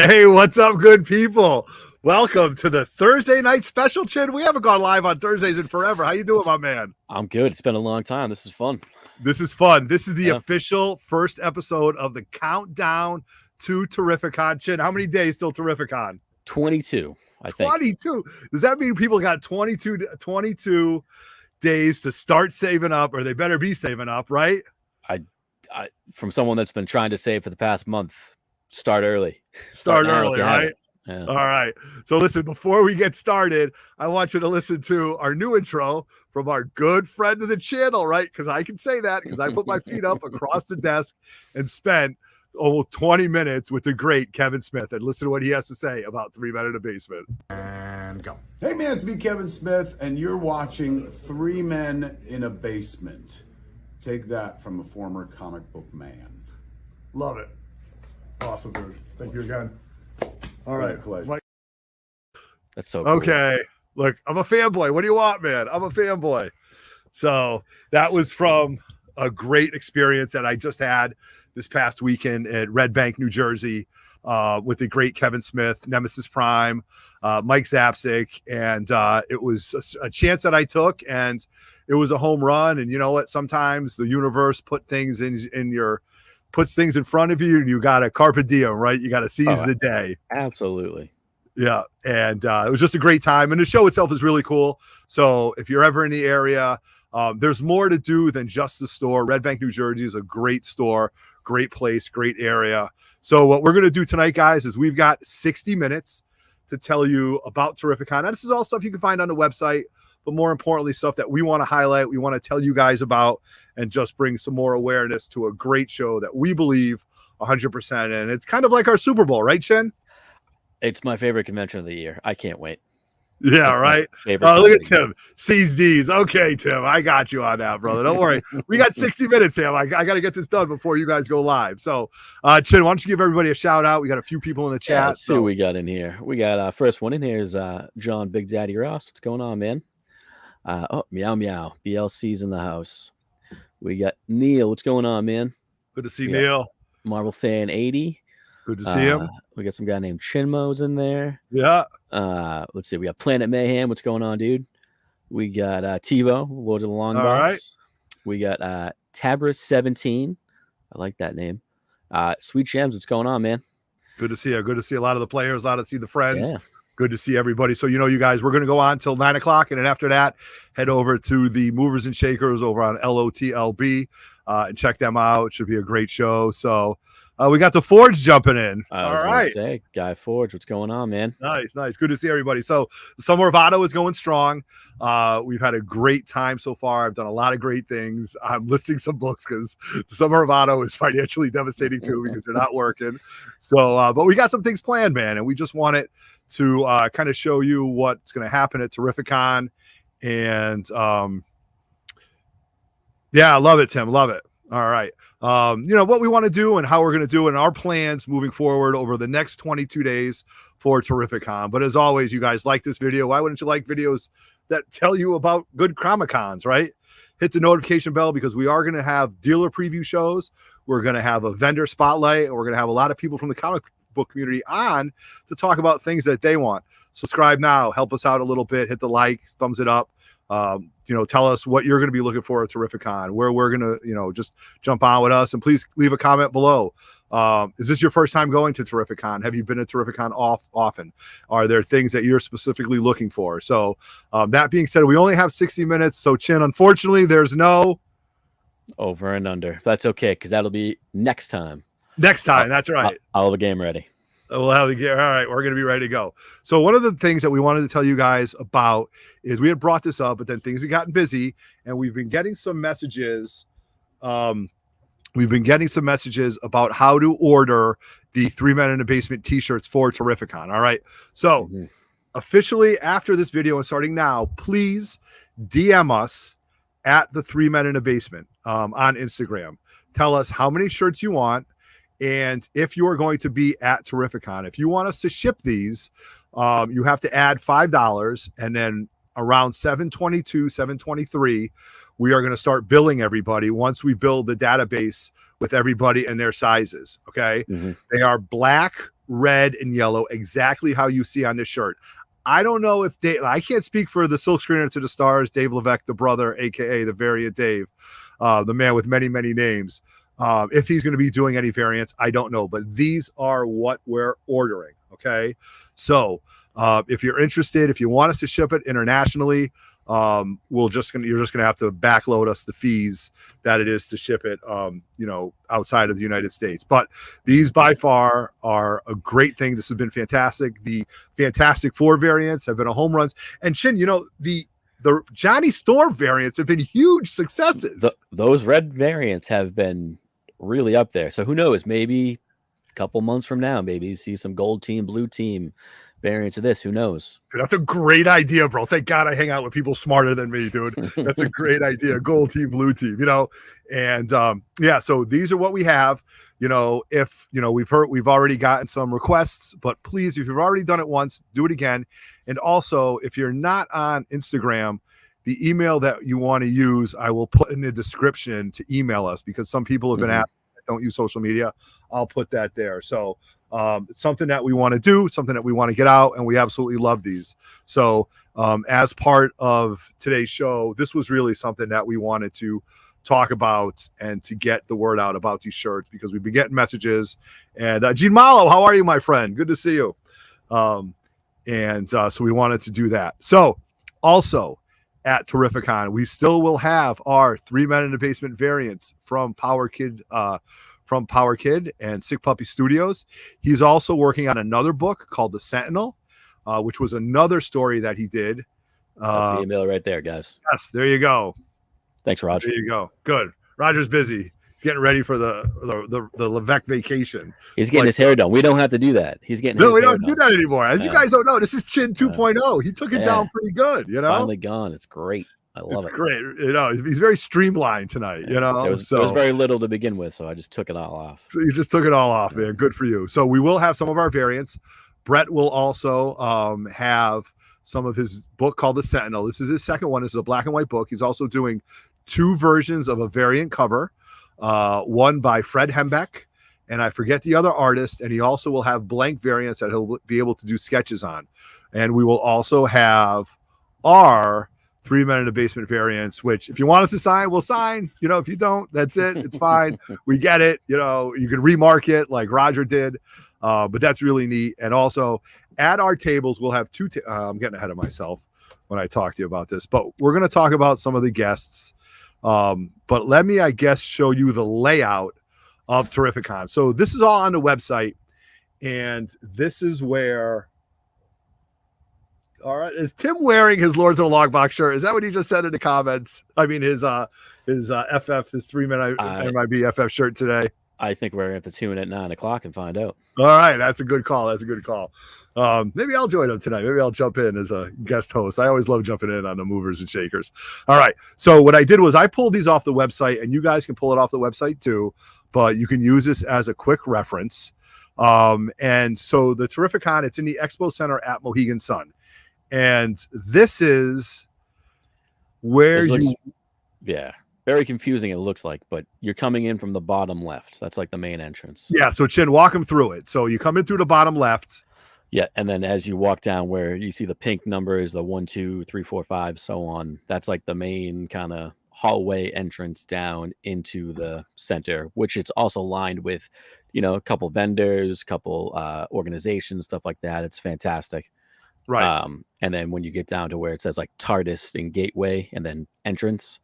Hey, what's up, good people? Welcome to the Thursday night special, Chin. We haven't gone live on Thursdays in forever. How you doing, my man? I'm good. It's been a long time. This is fun. This is fun. This is the official first episode of the countdown to Terrificon. Chin, how many days till Terrificon? 22, I think. 22. Does that mean people got 22 days to start saving up, or they better be saving up, right? I from someone that's been trying to save for the past month, start early. Start early, right? Yeah. All right. So listen, before we get started, I want you to listen to our new intro from our good friend of the channel, right? Because I can say that because I put my feet up across the desk and spent almost 20 minutes with the great Kevin Smith. And listen to what he has to say about 3 Men in a Basement. And go. Hey man, it's me, Kevin Smith, and you're watching 3 Men in a Basement. Take that from a former comic book man. Love it. Awesome, dude. Thank you again. All right. That's so cool. Okay. Look, I'm a fanboy. What do you want, man? I'm a fanboy. So that was from a great experience that I just had this past weekend at Red Bank, New Jersey, with the great Kevin Smith, Nemesis Prime, Mike Zapsik, and it was a chance that I took, and it was a home run. And you know what? Sometimes the universe puts things in front of you, and you got to carpe diem, right? You got to seize the day. Absolutely. Yeah. And it was just a great time. And the show itself is really cool. So if you're ever in the area, there's more to do than just the store. Red Bank, New Jersey is a great store, great place, great area. So what we're going to do tonight, guys, is we've got 60 minutes to tell you about Terrificon. Now, this is all stuff you can find on the website, but more importantly, stuff that we want to highlight, we want to tell you guys about, and just bring some more awareness to a great show that we believe 100% in. It's kind of like our Super Bowl, right, Chen? It's my favorite convention of the year. I can't wait. Yeah, right. Oh, look at Tim. Seize these. Okay, Tim, I got you on that, brother. Don't worry. We got 60 minutes, Tim. I got to get this done before you guys go live. So, Chin, why don't you give everybody a shout out? We got a few people in the chat. Let's see what we got in here. We got first one in here is John Big Daddy Ross. What's going on, man? Meow Meow. BLC's in the house. We got Neil. What's going on, man? Good to see Neil. Marvel Fan 80. Good to see him. We got some guy named Chinmo's in there. Yeah. Let's see. We got Planet Mayhem. What's going on, dude? We got TiVo, Lord of the Long Box. Right. We got Tabris 17. I like that name. Sweet Gems. What's going on, man? Good to see you. Good to see a lot of the players, a lot to see the friends. Yeah. Good to see everybody. So, you guys, we're going to go on till 9 o'clock. And then after that, head over to the Movers and Shakers over on LOTLB and check them out. It should be a great show. So we got the Forge jumping in. All right. Guy Forge, what's going on, man? Nice. Good to see everybody. So the Summer of Otto is going strong. We've had a great time so far. I've done a lot of great things. I'm listing some books because the Summer of Otto is financially devastating too because they're not working. So, but we got some things planned, man. And we just want it to kind of show you what's going to happen at Terrificon. And yeah, I love it, Tim. Love it. All right. What we want to do and how we're going to do and our plans moving forward over the next 22 days for Terrificon. But as always, you guys like this video. Why wouldn't you like videos that tell you about good Comic-Cons, right? Hit the notification bell because we are going to have dealer preview shows. We're going to have a vendor spotlight, and we're going to have a lot of people from the comic book community on to talk about things that they want. Subscribe now. Help us out a little bit. Hit the like, thumbs it up. Tell us what you're going to be looking for at Terrificon, where we're going to, just jump on with us, and please leave a comment below. Is this your first time going to Terrificon? Have you been to Terrificon often? Are there things that you're specifically looking for? So that being said, we only have 60 minutes. So Chin, unfortunately, there's no over and under. That's okay, because that'll be next time. Next time. That's right. I'll have the game ready. We'll have the gear. All right, we're going to be ready to go. So one of the things that we wanted to tell you guys about is we had brought this up, but then things had gotten busy, and we've been getting some messages. We've been getting some messages about how to order the 3 Men in a Basement t-shirts for Terrificon. All right. So officially after this video and starting now, please DM us at the 3 Men in a Basement on Instagram. Tell us how many shirts you want. And if you're going to be at Terrificon, if you want us to ship these, you have to add $5. And then around 722, 723, we are going to start billing everybody once we build the database with everybody and their sizes. Okay. They are black, red, and yellow, exactly how you see on this shirt. I don't know if I can't speak for the Silkscreener to the Stars, Dave Levesque, the brother, aka the Variant Dave, the man with many, many names. If he's going to be doing any variants, I don't know, but these are what we're ordering. Okay. So if you're interested, if you want us to ship it internationally, you're just going to have to backload us the fees that it is to ship it, outside of the United States. But these by far are a great thing. This has been fantastic. The Fantastic Four variants have been a home runs, and Chin, the Johnny Storm variants have been huge successes. Those red variants have been really up there. So who knows? Maybe a couple months from now, maybe you see some gold team, blue team variants of this. Who knows? Dude, that's a great idea, bro. Thank God I hang out with people smarter than me, dude. That's a great idea. Gold team, blue team, and so these are what we have. If we've already gotten some requests, but please, if you've already done it once, do it again. And also, if you're not on Instagram, the email that you want to use, I will put in the description to email us, because some people have been asking, don't use social media. I'll put that there. So it's something that we want to do, something that we want to get out, and we absolutely love these. So as part of today's show, this was really something that we wanted to talk about and to get the word out about these shirts, because we've been getting messages. And Gene Malo, how are you, my friend? Good to see you. So we wanted to do that. So also at Terrificon, we still will have our 3 Men in the Basement variants from Power Kid and Sick Puppy Studios. He's also working on another book called The Sentinel, which was another story that he did. That's the email right there, guys. Yes, there you go. Thanks, Roger. There you go. Good. Roger's busy. He's getting ready for the Levesque vacation. He's getting his hair done. We don't have to do that. He's getting. No, we don't have to do that anymore. As you guys don't know, this is Chin 2.0. He took it down pretty good. Finally gone. It's great. I love it. It's great. He's very streamlined tonight. There was very little to begin with, so I just took it all off. So you just took it all off, man. Good for you. So we will have some of our variants. Brett will also have some of his book called The Sentinel. This is his second one. This is a black and white book. He's also doing 2 versions of a variant cover, one by Fred Hembeck, and I forget the other artist. And he also will have blank variants that he'll be able to do sketches on. And we will also have our 3 Men in the Basement variants, which if you want us to sign, we'll sign. If you don't, that's it. It's fine. We get it. You can remark it like Roger did. But that's really neat. And also at our tables, we'll have 2. I'm getting ahead of myself when I talk to you about this, but we're going to talk about some of the guests. But let me, I guess, show you the layout of Terrificon. So this is all on the website, and this is where. All right, is Tim wearing his Lords of the Logbox shirt? Is that what he just said in the comments? I mean, his FF, his 3 Men MIB FF shirt today. I think we're going to have to tune in at 9 o'clock and find out. All right, that's a good call. Maybe I'll join him tonight. Maybe I'll jump in as a guest host. I always love jumping in on the movers and shakers. All right, so what I did was I pulled these off the website, and you guys can pull it off the website too, but you can use this as a quick reference. And so the Terrificon, it's in the Expo Center at Mohegan Sun. And this is where very confusing. It looks like, but you're coming in from the bottom left. That's like the main entrance. Yeah. So Chin, walk them through it. So you come in through the bottom left. Yeah. And then as you walk down where you see the pink numbers, the 1, 2, 3, 4, 5, so on, that's like the main kind of hallway entrance down into the center, which it's also lined with, a couple vendors, couple organizations, stuff like that. It's fantastic. Right. And then when you get down to where it says like TARDIS and Gateway and then entrance,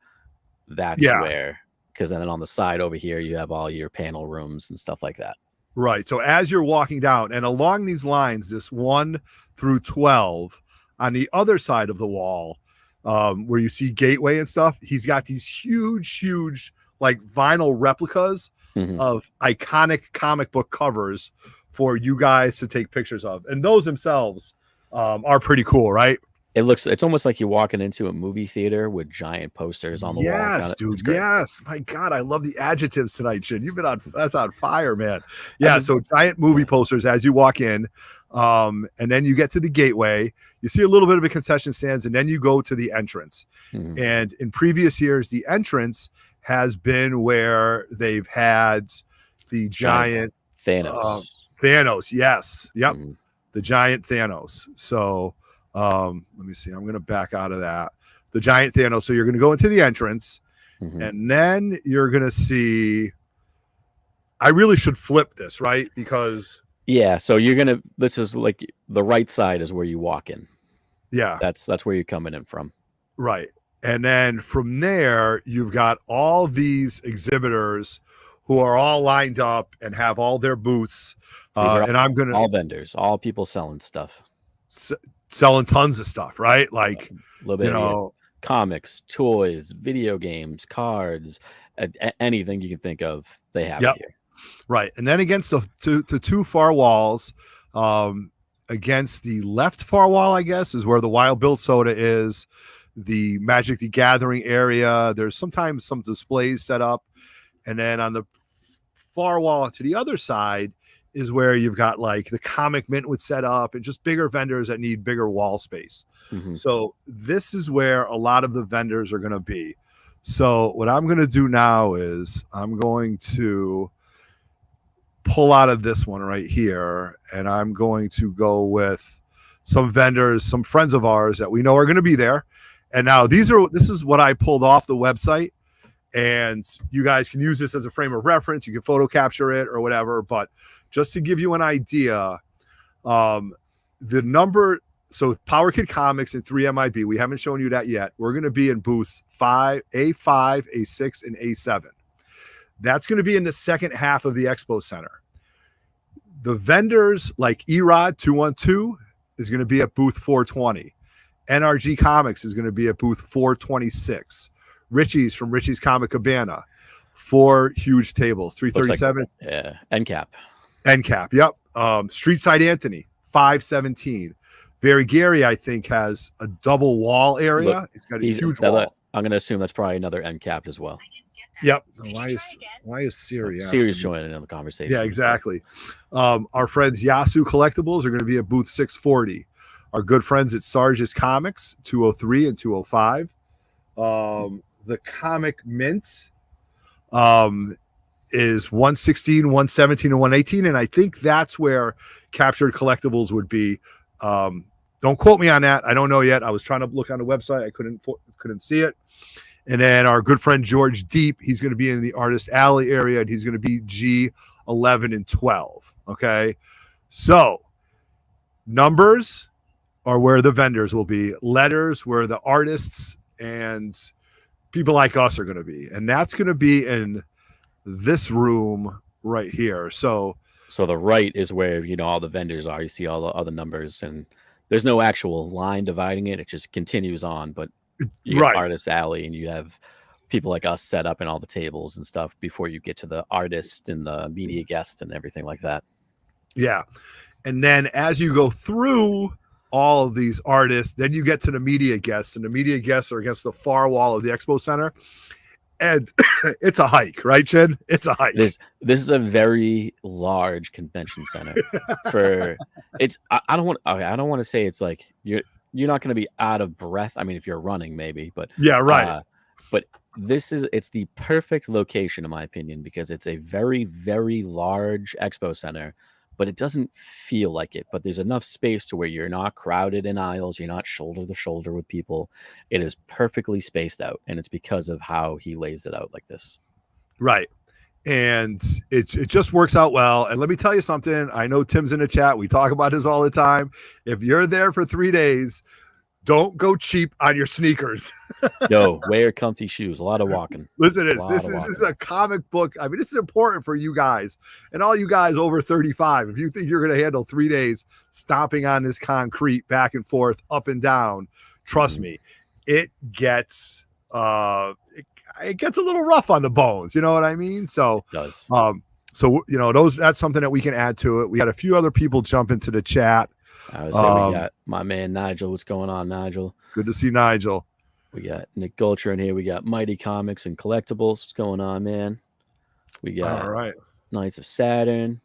that's where, because then on the side over here, you have all your panel rooms and stuff like that. Right. So as you're walking down and along these lines, this 1 through 12 on the other side of the wall, where you see Gateway and stuff, he's got these huge, like vinyl replicas of iconic comic book covers for you guys to take pictures of. And those themselves are pretty cool, right? It's almost like you're walking into a movie theater with giant posters on the wall. Yes, dude. Yes. My God, I love the adjectives tonight, Shin. That's on fire, man. Yeah. So giant movie posters as you walk in. And then you get to the gateway, you see a little bit of a concession stands, and then you go to the entrance. And in previous years, the entrance has been where they've had the giant Thanos. Thanos, yes. Yep. Mhm. The giant Thanos. So let me see. I'm going to back out of that. The giant Thanos. So you're going to go into the entrance, Mhm. and then you're going to see. I really should flip this, right? Because Yeah, so you're gonna. This is like the right side is where you walk in. yeah, That's where you're coming in from. right. And then from there, you've got all these exhibitors who are all lined up and have all their booths. These are And I'm going to all vendors, all people selling stuff. selling tons of stuff, right? Like, A little you bit of know, comics, toys, video games, cards, anything you can think of, they have yep. it here. Right. And then against the two far walls, against the left far wall, I guess, is where the Wild Bill soda is, the Magic the Gathering area. There's sometimes some displays set up. And then on the far wall to the other side is where you've got like the Comic Mint would set up and just bigger vendors that need bigger wall space. Mhm. So this is where a lot of the vendors are going to be. So what I'm going to do now is I'm going to pull out of this one right here, and I'm going to go with some vendors, some friends of ours that we know are going to be there. And now this is what I pulled off the website, and you guys can use this as a frame of reference. You can photo capture it or whatever, but just to give you an idea, the number, so Power Kid Comics and 3MIB, we haven't shown you that yet. We're going to be in booths A5, A6, and A7. That's going to be in the second half of the expo center. The vendors like Erod 212 is going to be at booth 420. NRG Comics is going to be at booth 426. Richie's from Richie's Comic Cabana, 4 huge tables, 337. Yeah, NCAP. NCAP, yep. Street Side Anthony, 517. Barry Gary, I think, has a double wall area. Look, it's got a huge wall. I'm going to assume that's probably another NCAP as well. Yep. Why is Siri? Siri's joining in the conversation. Yeah, exactly. Our friends Yasu Collectibles are going to be at booth 640. Our good friends at Sarge's Comics, 203 and 205. The Comic Mint is 116, 117, and 118. And I think that's where Captured Collectibles would be. Don't quote me on that. I don't know yet. I was trying to look on the website. I couldn't see it. And then our good friend George Deep, he's going to be in the Artist Alley area, and he's going to be G11 and 12. Okay. So numbers are where the vendors will be. Letters where the artists and people like us are going to be. And that's going to be in this room right here. So the right is where, all the vendors are. You see all the other numbers, and there's no actual line dividing it. It just continues on, but you get Artist Alley, and you have people like us set up in all the tables and stuff before you get to the artist and the media guest and everything like that. Yeah. And then as you go through all of these artists, then you get to the media guests, and the media guests are against the far wall of the expo center. And it's a hike, right, Chin? It's a hike. This is a very large convention center. I don't want to say it's like you're not going to be out of breath. I mean, if you're running, maybe, but yeah, right. But it's the perfect location, in my opinion, because it's a very, very large expo center, but it doesn't feel like it. But there's enough space to where you're not crowded in aisles. You're not shoulder to shoulder with people. It is perfectly spaced out, and it's because of how he lays it out like this. Right. And it just works out well. And let me tell you something. I know Tim's in the chat. We talk about this all the time. If you're there for 3 days, don't go cheap on your sneakers. No, wear comfy shoes. A lot of walking. Listen to this. This is a comic book. I mean, this is important for you guys and all you guys over 35. If you think you're going to handle 3 days stomping on this concrete back and forth, up and down, trust me, it gets it gets a little rough on the bones. You know what I mean? So it does. So that's something that we can add to it. We had a few other people jump into the chat. I would say we got my man Nigel. What's going on, Nigel? Good to see Nigel. We got Nick Gulcher in here. We got Mighty Comics and Collectibles. What's going on, man? We got Knights of Saturn.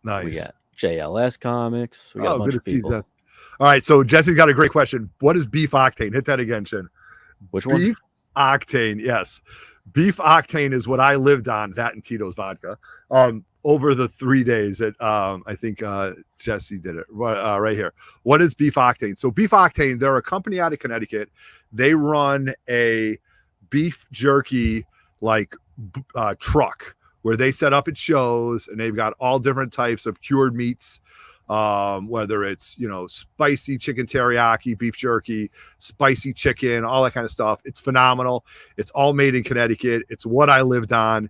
Nice. We got JLS Comics. We got a bunch of people. All right, so Jesse's got a great question. What is beef octane? Hit that again, Chin. Which one? Beef octane, yes. Beef octane is what I lived on, that and Tito's vodka, over the 3 days that I think Jesse did it right here. What is Beef Octane? So Beef Octane, they're a company out of Connecticut. They run a beef jerky like truck where they set up at shows, and they've got all different types of cured meats, whether it's, you know, spicy chicken teriyaki, beef jerky, spicy chicken, all that kind of stuff. It's phenomenal. It's all made in Connecticut. It's what I lived on.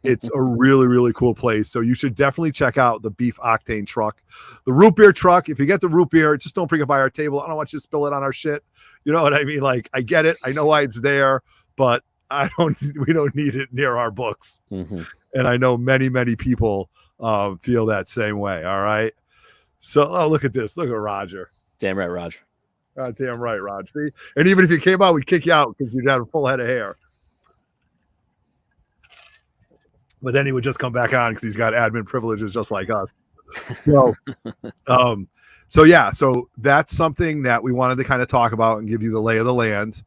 It's a really, really cool place. So you should definitely check out the Beef Octane truck. The root beer truck, if you get the root beer, just don't bring it by our table. I don't want you to spill it on our shit. You know what I mean? Like, I get it. I know why it's there, but we don't need it near our books. Mm-hmm. And I know many, many people feel that same way. All right. So, oh, look at this. Look at Roger. Damn right, Roger. Damn right, Rod. See? And even if you came out, we'd kick you out because you'd have a full head of hair. But then he would just come back on because he's got admin privileges just like us. So, so that's something that we wanted to kind of talk about and give you the lay of the land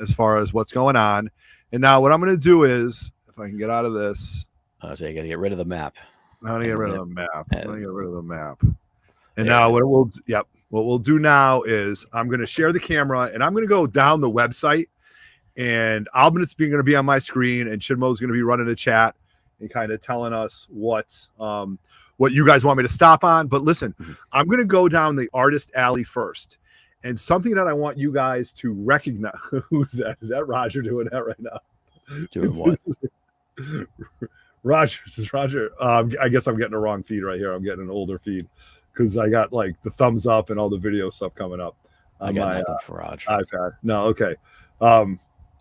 as far as what's going on. And now what I'm going to do is, if I can get out of this. So you got to get rid of the map. I'm going to get rid of the map. And now what we'll do now is I'm going to share the camera and I'm going to go down the website. And Albin's going to be on my screen, and Chinmo's going to be running a chat and kind of telling us what you guys want me to stop on. But listen, I'm going to go down the artist alley first, and something that I want you guys to recognize. Who's that? Is that Roger doing that right now? Doing what? Roger. I guess I'm getting the wrong feed right here. I'm getting an older feed because I got like the thumbs up and all the video stuff coming up on I got my nothing for Roger. iPad. No, okay.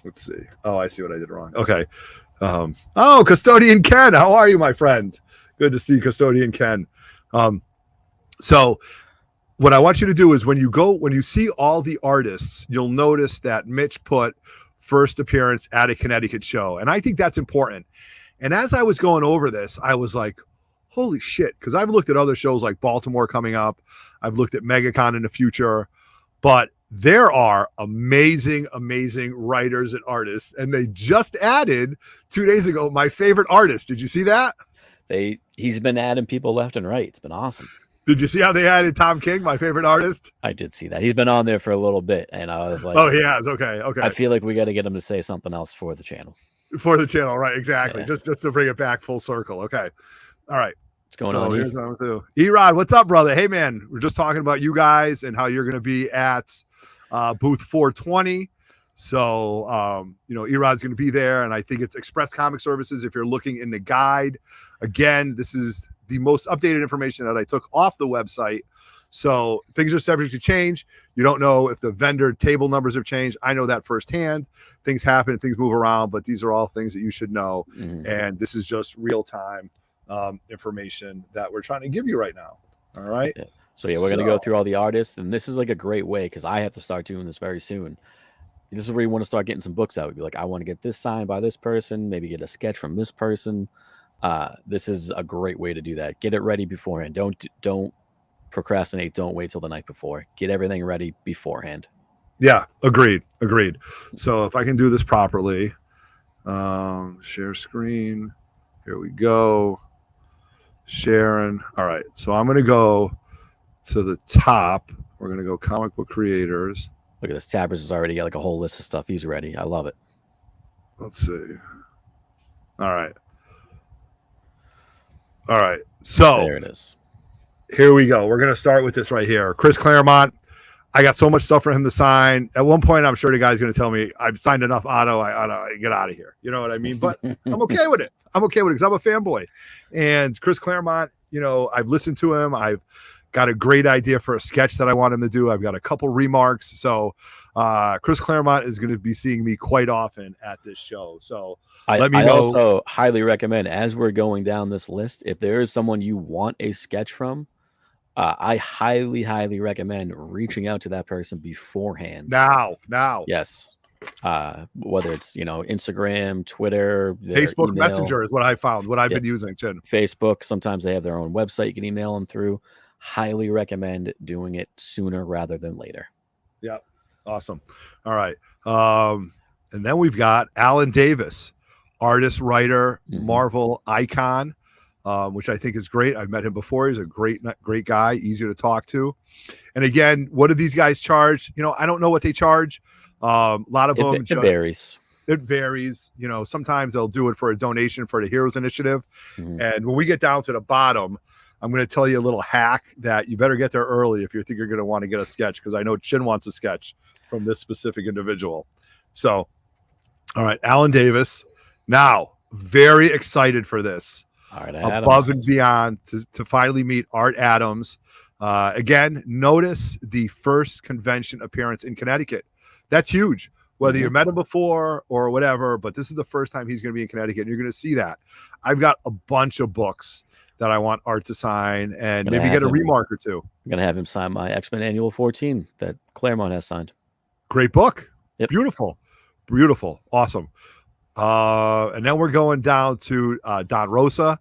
Let's see. Oh, I see what I did wrong. Okay. Oh, Custodian Ken, how are you, my friend? Good to see you, Custodian Ken. So what I want you to do is when you see all the artists, you'll notice that Mitch put first appearance at a Connecticut show. And I think that's important. And as I was going over this, I was like, holy shit. Because I've looked at other shows like Baltimore coming up. I've looked at MegaCon in the future. But there are amazing, amazing writers and artists. And they just added 2 days ago my favorite artist. Did you see that? He's been adding people left and right. It's been awesome. Did you see how they added Tom King, my favorite artist? I did see that. He's been on there for a little bit, and I was like, oh, he has. Okay. I feel like we got to get him to say something else for the channel. For the channel, right? Exactly. Yeah. Just to bring it back full circle. Okay. All right. What's going on? Here's what I'm gonna do. Erod, what's up, brother? Hey, man. We're just talking about you guys and how you're going to be at booth 420. So, Erod's going to be there, and I think it's Express Comic Services. If you're looking in the guide, again, this is the most updated information that I took off the website. So things are subject to change. You don't know if the vendor table numbers have changed. I know that firsthand. Things happen, things move around, but these are all things that you should know. Mm-hmm. And this is just real time information that we're trying to give you right now. All right. Yeah. So we're going to go through all the artists, and this is like a great way because I have to start doing this very soon. This is where you want to start getting some books out. You'd be like, I want to get this signed by this person, maybe get a sketch from this person. This is a great way to do that. Get it ready beforehand. Don't procrastinate. Don't wait till the night before. Get everything ready beforehand. Yeah, agreed. So if I can do this properly, share screen. Here we go. Sharon. All right. So I'm going to go to the top. We're going to go comic book creators. Look at this. Tabbers has already got like a whole list of stuff. He's ready. I love it. Let's see. All right. So there it is. Here we go. We're going to start with this right here. Chris Claremont. I got so much stuff for him to sign. At one point, I'm sure the guy's going to tell me I've signed enough auto. I get out of here. You know what I mean? But I'm okay with it. Because I'm a fanboy. And Chris Claremont, I've listened to him. I've got a great idea for a sketch that I want him to do. I've got a couple remarks. So Chris Claremont is going to be seeing me quite often at this show. So let me know. I also highly recommend, as we're going down this list, if there is someone you want a sketch from, I highly, highly recommend reaching out to that person beforehand. Now. Yes. Whether it's, Instagram, Twitter, Facebook email. Messenger is what I found, what I've been using, Chin. Facebook. Sometimes they have their own website. You can email them through. Highly recommend doing it sooner rather than later. Yeah. Awesome. All right. And then we've got Alan Davis, artist, writer, Marvel icon. which I think is great. I've met him before. He's a great guy, easy to talk to. And again, what do these guys charge? I don't know what they charge. A lot of them It varies. It varies. Sometimes they'll do it for a donation for the Heroes Initiative. Mhm. And when we get down to the bottom, I'm going to tell you a little hack that you better get there early if you think you're going to want to get a sketch, because I know Chin wants a sketch from this specific individual. So, all right, Alan Davis. Now, very excited for this. All right, Above and beyond to finally meet Art Adams. Again, notice the first convention appearance in Connecticut. That's huge. Whether you met him before or whatever, but this is the first time he's going to be in Connecticut. And you're going to see that. I've got a bunch of books that I want Art to sign and maybe get a remark or two. I'm going to have him sign my X-Men Annual 14 that Claremont has signed. Great book. Yep. Beautiful. Awesome. And then we're going down to Don Rosa,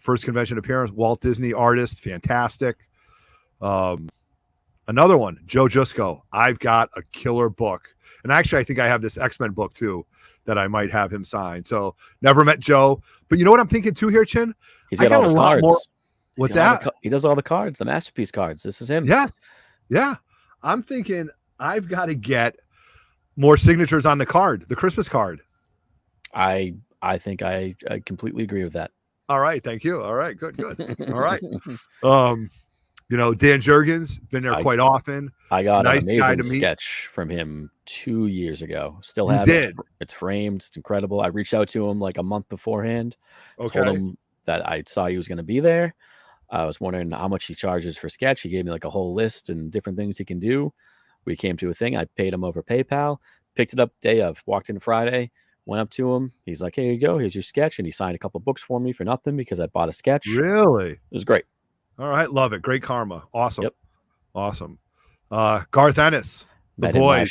first convention appearance, Walt Disney artist, fantastic. Another one, Joe Jusko. I've got a killer book. And actually, I think I have this X-Men book too that I might have him sign. So never met Joe. But you know what I'm thinking too here, Chin? He's got all the cards. What's that? He does all the cards, the Masterpiece cards. This is him. Yes. Yeah. I'm thinking I've got to get more signatures on the card, the Christmas card. I think I completely agree with that. All right. Thank you. All right. Good. All right. Dan Jurgens, been there quite often. I got an amazing sketch from him 2 years ago. Still have it. It's framed. It's incredible. I reached out to him like a month beforehand. Okay. Told him that I saw he was going to be there. I was wondering how much he charges for sketch. He gave me like a whole list and different things he can do. We came to a thing. I paid him over PayPal. Picked it up day of. Walked in Friday. Went up to him. He's like, "Here you go. Here's your sketch." And he signed a couple books for me for nothing because I bought a sketch. Really? It was great. All right. Love it. Great karma. Awesome. Yep. Awesome. Garth Ennis, the boy.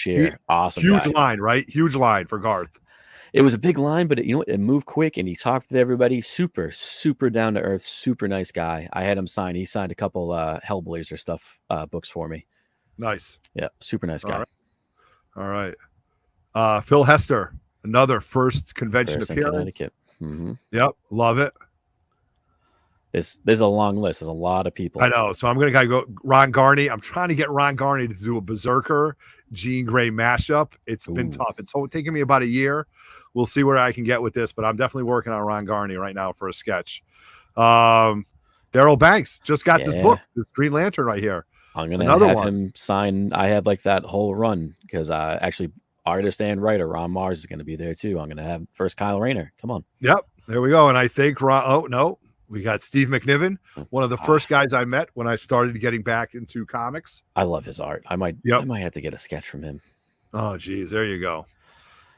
Awesome. Huge guy. line, right? Huge line for Garth. It was a big line, but it moved quick and he talked with everybody. Super, super down to earth, super nice guy. I had him sign. He signed a couple Hellblazer stuff books for me. Nice. Yeah. Super nice guy. All right. Phil Hester, another first convention appearance. In Connecticut. Mm-hmm. Yep. Love it. There's a long list. There's a lot of people. I know. So I'm going to go Ron Garney. I'm trying to get Ron Garney to do a Berserker Jean Grey mashup. It's been tough. It's taken me about a year. We'll see where I can get with this, but I'm definitely working on Ron Garney right now for a sketch. Daryl Banks just got this book, this Green Lantern right here. I'm going to have him sign. I have like that whole run because actually artist and writer Ron Mars is going to be there too. I'm going to have first Kyle Rayner. Come on. Yep. There we go. And I think we got Steve McNiven, one of the first guys I met when I started getting back into comics. I love his art. I might have to get a sketch from him. Oh, geez. There you go.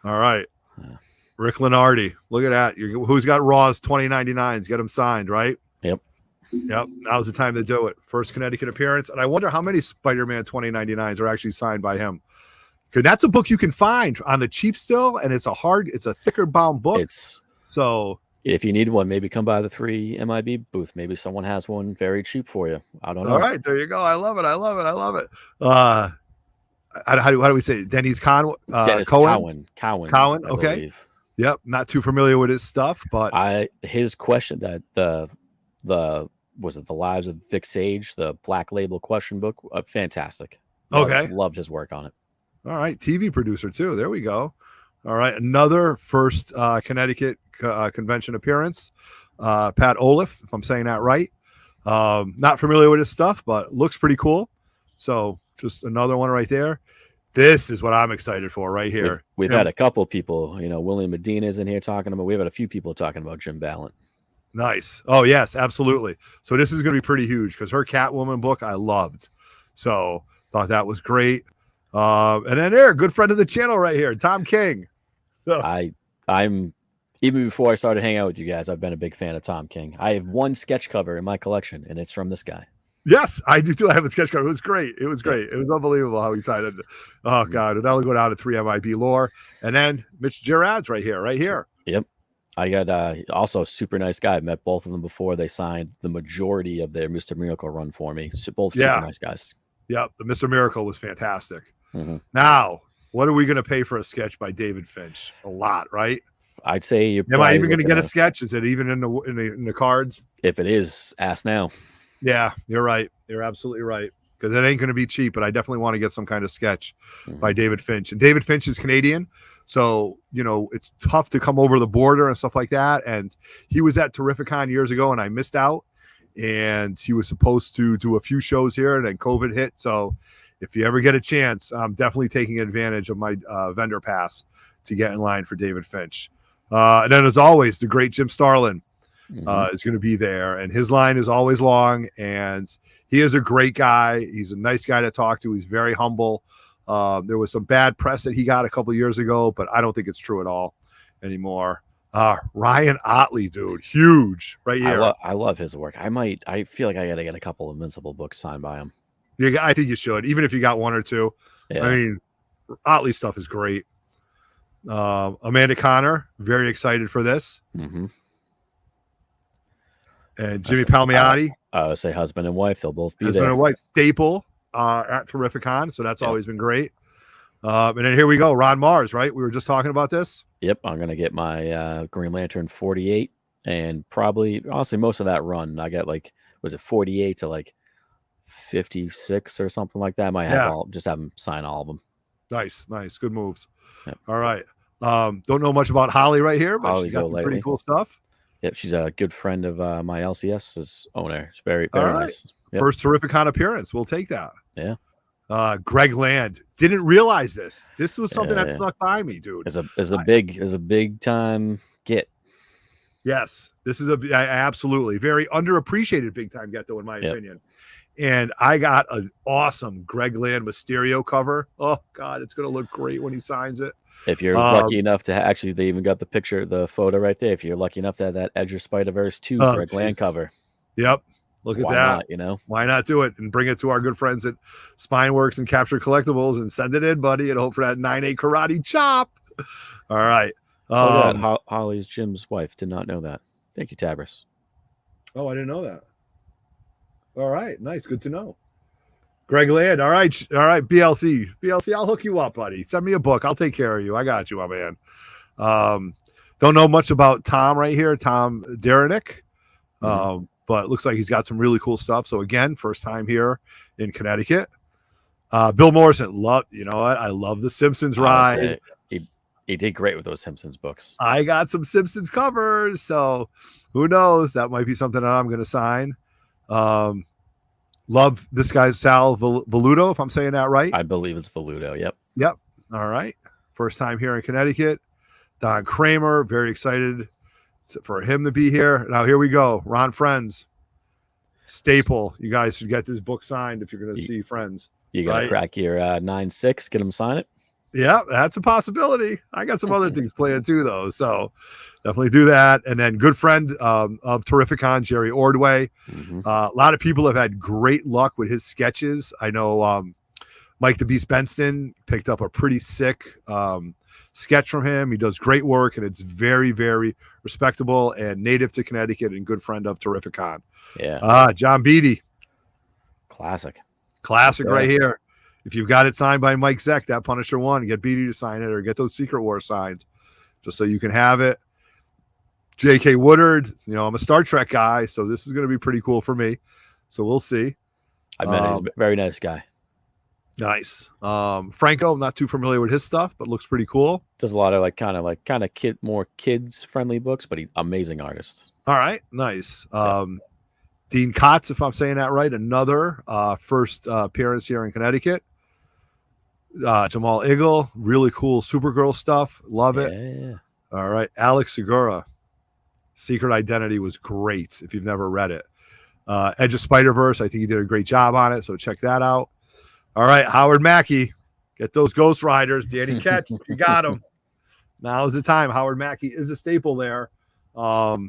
All right. Rick Lenardi. Look at that. Who's got Raw's 2099s? Get them signed, right? Yep. Now's the time to do it. First Connecticut appearance. And I wonder how many Spider-Man 2099s are actually signed by him. Because that's a book you can find on the cheap still. And it's a thicker bound book. If you need one, maybe come by the 3 MIB booth. Maybe someone has one very cheap for you. I don't know. All right, there you go. I love it. How do we say it? Dennis Cowan? Cowan. Okay. Believe. Yep. Not too familiar with his stuff, but his question that the Lives of Vic Sage, the Black Label question book, fantastic. Loved his work on it. All right, TV producer too. There we go. All right, another first Connecticut convention appearance. Pat Olaf, if I'm saying that right. Not familiar with his stuff, but looks pretty cool. So just another one right there. This is what I'm excited for right here. We've had a couple people, William Medina's in here talking about. We've had a few people talking about Jim Ballant. Nice. Oh, yes, absolutely. So this is going to be pretty huge because her Catwoman book I loved. So thought that was great. And then a good friend of the channel right here, Tom King. So. I'm even before I started hanging out with you guys, I've been a big fan of Tom King. I have one sketch cover in my collection, and it's from this guy. Yes, I do too. I have a sketch cover. It was great. It was unbelievable how he signed it. Oh, God. And that'll go down to 3 MIB lore. And then Mitch Gerard's right here. Yep. I got also a super nice guy. I've met both of them before. They signed the majority of their Mr. Miracle run for me. So both super nice guys. Yep. The Mr. Miracle was fantastic. Mm-hmm. Now, what are we going to pay for a sketch by David Finch? A lot, right? I'd say you're Am I probably even going to looking get a at, sketch? Is it even in the cards? if it is, ask now. Yeah, you're right. You're absolutely right. Because it ain't going to be cheap, but I definitely want to get some kind of sketch by David Finch. And David Finch is Canadian, so it's tough to come over the border and stuff like that. And he was at Terrificon years ago, and I missed out. And he was supposed to do a few shows here, and then COVID hit. So if you ever get a chance, I'm definitely taking advantage of my vendor pass to get in line for David Finch. And then, as always, the great Jim Starlin is going to be there, and his line is always long, and he is a great guy. He's a nice guy to talk to. He's very humble. There was some bad press that he got a couple years ago, but I don't think it's true at all anymore. Ryan Otley, dude, huge right here. I love his work. I feel like I got to get a couple of Invincible books signed by him. Yeah, I think you should, even if you got one or two. Yeah. I mean, Otley stuff is great. Amanda Connor, very excited for this. And Jimmy Palmiotti. Say husband and wife. They'll both be husband there. and wife. Staple at Terrificon. So that's always been great. And then here we go. Ron Mars, right? We were just talking about this. Yep. I'm going to get my Green Lantern 48 and probably, honestly, most of that run. I got was it 48 to 56 or something like that? I might have just have him sign all of them. Nice. Good moves. Yep. All right. Don't know much about Holly right here, but she's got some pretty cool stuff. Yep, she's a good friend of my LCS's owner. It's very nice. Yep. First Terrificon appearance. We'll take that. Yeah. Greg Land. Didn't realize this. This was something that snuck by me, dude. It's a big time get. Yes, this is absolutely very underappreciated big time get, though, in my opinion. And I got an awesome Greg Land Mysterio cover. Oh God, it's gonna look great when he signs it. If you're lucky enough to actually, they even got the photo right there. If you're lucky enough to have that Edge of Spider-Verse 2 Greg Land cover. Yep. Look at that. Not, why not do it and bring it to our good friends at Spineworks and Capture Collectibles and send it in, buddy, and hope for that 9/8 karate chop. All right. Holly's Jim's wife. Did not know that. Thank you, Tabris. Oh, I didn't know that. All right. Nice. Good to know. Greg Land. All right. BLC, I'll hook you up, buddy. Send me a book. I'll take care of you. I got you, my man. Don't know much about Tom right here, Tom Derenick. But it looks like he's got some really cool stuff. So again, first time here in Connecticut. Bill Morrison, I love the Simpsons ride. He did great with those Simpsons books. I got some Simpsons covers, so who knows? That might be something that I'm going to sign. Love this guy's Sal Voluto, if I'm saying that right. I believe it's Voluto. Yep. All right. First time here in Connecticut. Don Kramer, very excited for him to be here. Now here we go. Ron Friends, Staple. You guys should get this book signed if you're going to see Friends. You got to crack your 9/6, get him sign it. Yeah, that's a possibility. I got some other things planned too, though. So definitely do that. And then good friend of Terrificon, Jerry Ordway. A lot of people have had great luck with his sketches. I know Mike the Beast Benston picked up a pretty sick sketch from him. He does great work, and it's very, very respectable and native to Connecticut and good friend of Terrificon. Yeah. John Beatty. Classic Right here. If you've got it signed by Mike Zeck, that Punisher 1, get Beatty to sign it or get those Secret Wars signed just so you can have it. J.K. Woodard, I'm a Star Trek guy, so this is going to be pretty cool for me. So we'll see. I met him. He's a very nice guy. Nice. Franco, I'm not too familiar with his stuff, but looks pretty cool. Does a lot of more kids friendly books, but he's amazing artist. All right. Nice. Dean Kotz, if I'm saying that right, another first appearance here in Connecticut. Jamal Eagle, really cool Supergirl stuff. Love it. Yeah. All right. Alex Segura, Secret Identity was great if you've never read it. Edge of Spider-Verse, I think he did a great job on it, so check that out. All right, Howard Mackey, get those Ghost Riders. Danny Ketch, you got them. Now is the time. Howard Mackey is a staple there.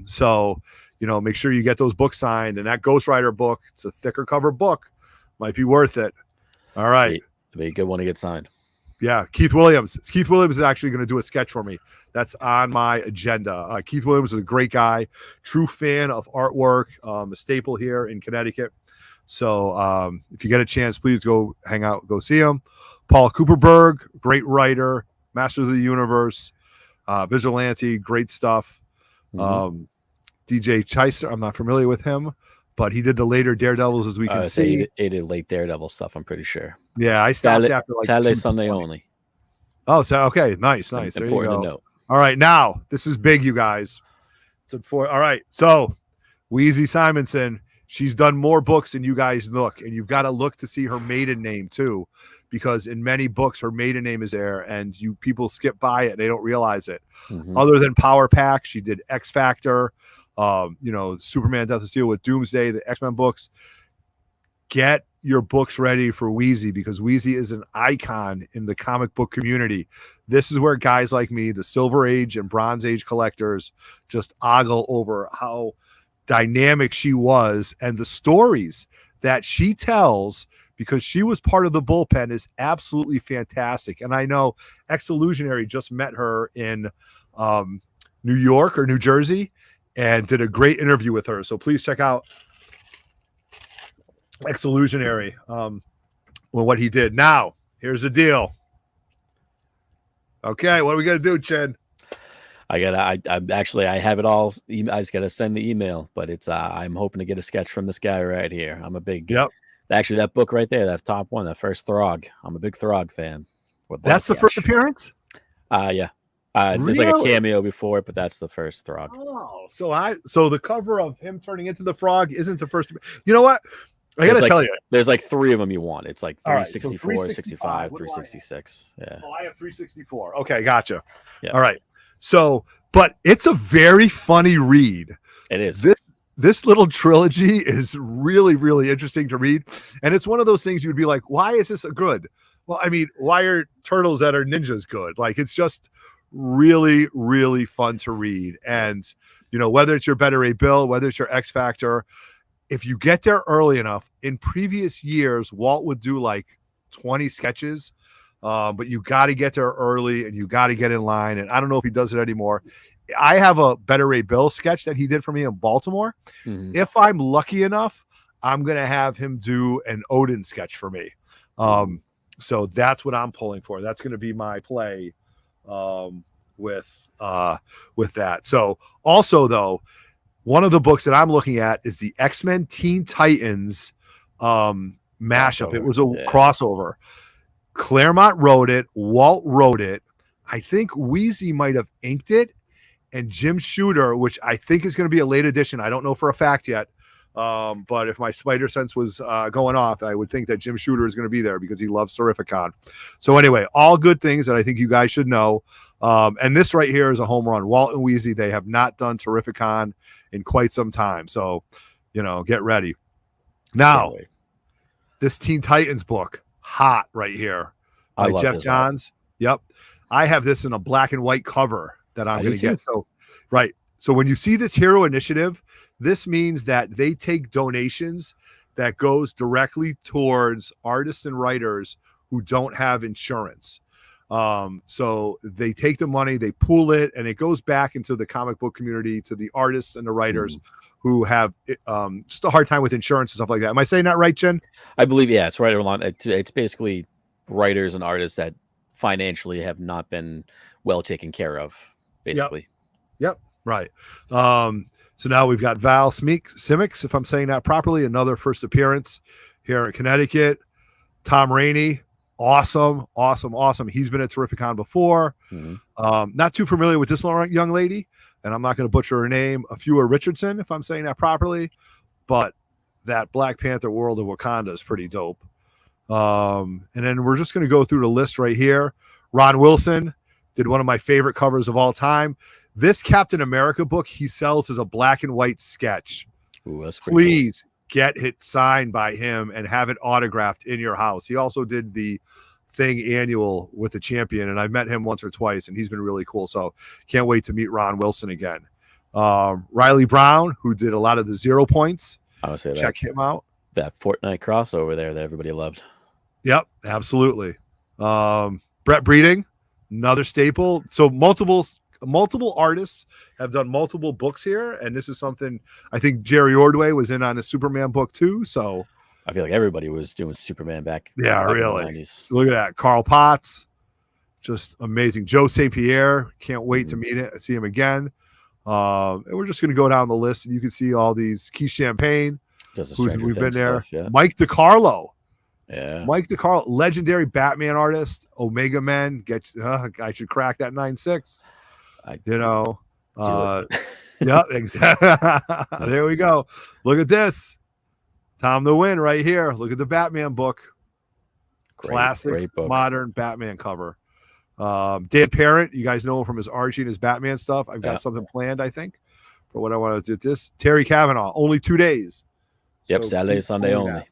So, make sure you get those books signed. And that Ghost Rider book, it's a thicker cover book. Might be worth it. All right. It'll be a good one to get signed. Yeah, Keith Williams. Keith Williams is actually going to do a sketch for me. That's on my agenda. Keith Williams is a great guy, true fan of artwork, a staple here in Connecticut. So if you get a chance, please go hang out, go see him. Paul Cooperberg, great writer, Masters of the Universe. Vigilante, great stuff. DJ Chiser, I'm not familiar with him, but he did the later Daredevils, as we can see. He did late Daredevil stuff, I'm pretty sure. Yeah, I stopped after like Saturday, Sunday only. Oh, so okay, nice. There you Important go. to note. All right, now this is big, you guys. All right, so Wheezy Simonson, she's done more books than you guys look, and you've got to look to see her maiden name too, because in many books her maiden name is there, and people skip by it and they don't realize it. Other than Power Pack, she did X Factor, Superman Death of Steel with Doomsday, the X-Men books. Get your books ready for Wheezy, because Wheezy is an icon in the comic book community. This is where guys like me, the Silver Age and Bronze Age collectors, just ogle over how dynamic she was, and the stories that she tells, because she was part of the bullpen, is absolutely fantastic. And I know Ex-Illusionary just met her in New York or New Jersey and did a great interview with her. So please check out Ex-Illusionary, what he did. Now, here's the deal. Okay, what are we gonna do, Chen? I have it all. I just gotta send the email, but it's I'm hoping to get a sketch from this guy right here. I'm a big Actually, that book right there, that top one, that first Throg. I'm a big Throg fan. That's the first appearance? Yeah. There's like a cameo before it, but that's the first Throg. Oh, so the cover of him turning into the frog isn't the first. You know what? I gotta tell you, there's like 3 of them you want. It's like 364, 365, 366. Yeah. Oh, I have 364. Okay, gotcha. Yeah. All right. So, but it's a very funny read. It is. This little trilogy is really, really interesting to read. And it's one of those things you'd be like, why is this good? Well, I mean, why are turtles that are ninjas good? Like, it's just really, really fun to read. And, whether it's your Better Ray Bill, whether it's your X Factor, if you get there early enough, in previous years, Walt would do like 20 sketches. But you got to get there early and you got to get in line. And I don't know if he does it anymore. I have a Better Ray Bill sketch that he did for me in Baltimore. If I'm lucky enough, I'm going to have him do an Odin sketch for me. So that's what I'm pulling for. That's going to be my play with that. So also, though, one of the books that I'm looking at is the X-Men Teen Titans mashup. It was a crossover. Claremont wrote it. Walt wrote it. I think Wheezy might have inked it. And Jim Shooter, which I think is going to be a late edition. I don't know for a fact yet. But if my spider sense was going off, I would think that Jim Shooter is going to be there because he loves Terrificon. So anyway, all good things that I think you guys should know. And this right here is a home run. Walt and Wheezy, they have not done Terrificon in quite some time. So, get ready. Now, this Teen Titans book, hot right here by Jeff Johns. Yep. I have this in a black and white cover that I'm going to get. So when you see this Hero Initiative, this means that they take donations that goes directly towards artists and writers who don't have insurance. So they take the money, they pool it, and it goes back into the comic book community, to the artists and the writers who have just a hard time with insurance and stuff like that. Am I saying that right, Jen? I believe, yeah, it's right along. It's basically writers and artists that financially have not been well taken care of, basically. Yep. Right. So now we've got Val Simics, if I'm saying that properly, another first appearance here in Connecticut. Tom Rainey, awesome. He's been at Terrificon before. Not too familiar with this young lady, and I'm not going to butcher her name. Afua Richardson, if I'm saying that properly, but that Black Panther World of Wakanda is pretty dope. And then we're just going to go through the list right here. Ron Wilson did one of my favorite covers of all time. This Captain America book he sells as a black and white sketch. Ooh, that's Please get it signed by him and have it autographed in your house. He also did the Thing annual with the Champion, and I've met him once or twice, and he's been really cool. So can't wait to meet Ron Wilson again. Riley Brown, who did a lot of the 0 points. I would say check him out. That Fortnite crossover there that everybody loved. Yep, absolutely. Brett Breeding, another staple. So multiple artists have done multiple books here, and this is something I think Jerry Ordway was in on a Superman book too. So I feel like everybody was doing Superman back. Yeah, back really. In the 90s. Look at that. Carl Potts, just amazing. Joe St. Pierre, can't wait to see him again. And we're just going to go down the list, and you can see all these. Keith Champagne, we've been there. Stuff, yeah. Mike DiCarlo. Yeah. Mike DiCarlo, legendary Batman artist, Omega Men. I should crack that 9.6. Yeah, exactly. There we go. Look at this. Tom the Win right here. Look at the Batman book. Classic book. Modern Batman cover. Dan Parent, you guys know him from his Archie and his Batman stuff. I've got something planned, I think, for what I want to do. This Terry Kavanaugh, only 2 days. Yep, Saturday, Sunday only.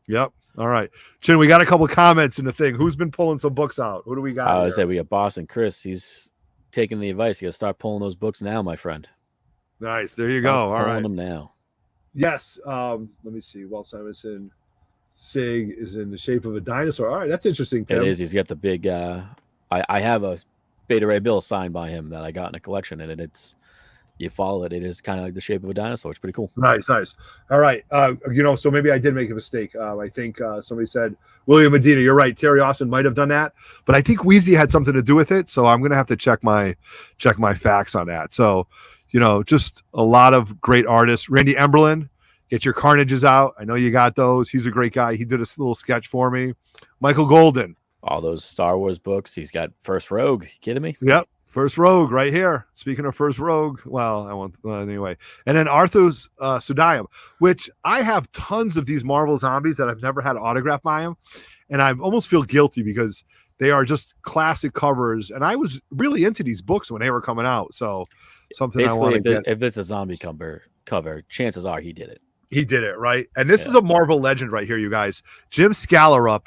Yep. All right, Chin. We got a couple comments in the thing. Who's been pulling some books out? Who do we got? I would say we got Boston Chris. He's taking the advice. You got to start pulling those books now, my friend. Nice. There you go. All right. Pulling them now. Yes. Let me see. Walt Simonson, Sig is in the shape of a dinosaur. All right, that's interesting, Tim. It is. He's got the big. I have a Beta Ray Bill signed by him that I got in a collection, and it's. You follow it, it is kind of like the shape of a dinosaur. It's pretty cool. Nice. All right. So maybe I did make a mistake. I think somebody said William Medina. You're right. Terry Austin might have done that, but I think Wheezy had something to do with it. So I'm going to have to check my facts on that. So, just a lot of great artists. Randy Emberlin, get your Carnages out. I know you got those. He's a great guy. He did a little sketch for me. Michael Golden. All those Star Wars books. He's got First Rogue. You kidding me? Yep. First Rogue right here. Speaking of First Rogue, well, I won't anyway. And then Arthur's Sudayam, which I have tons of these Marvel zombies that I've never had autographed by him. And I almost feel guilty because they are just classic covers. And I was really into these books when they were coming out. So something basically, I want to get. If it's a zombie cover, chances are he did it. He did it, right? And this is a Marvel legend right here, you guys. Jim Scalarup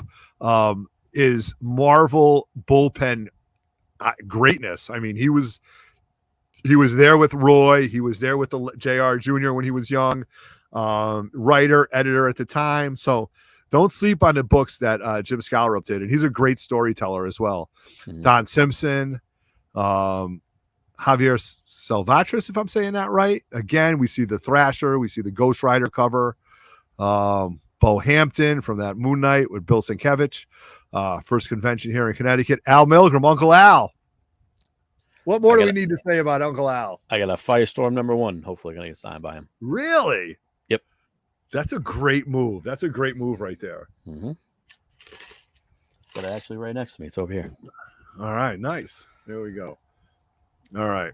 is Marvel bullpen greatness. I mean, he was there with Roy. He was there with the JR Jr. when he was young, writer, editor at the time. So don't sleep on the books that Jim Scalarup did. And he's a great storyteller as well. Don Simpson, Javier Salvatris, if I'm saying that right. Again, we see the Thrasher. We see the Ghost Rider cover. Bo Hampton from that Moon Knight with Bill Sienkiewicz. First convention here in Connecticut. Al Milgram, Uncle Al. What more do we need to say about Uncle Al? I got a Firestorm #1. Hopefully going to get signed by him. Really? Yep. That's a great move. That's a great move right there. Got it actually right next to me. It's over here. All right. Nice. There we go. All right.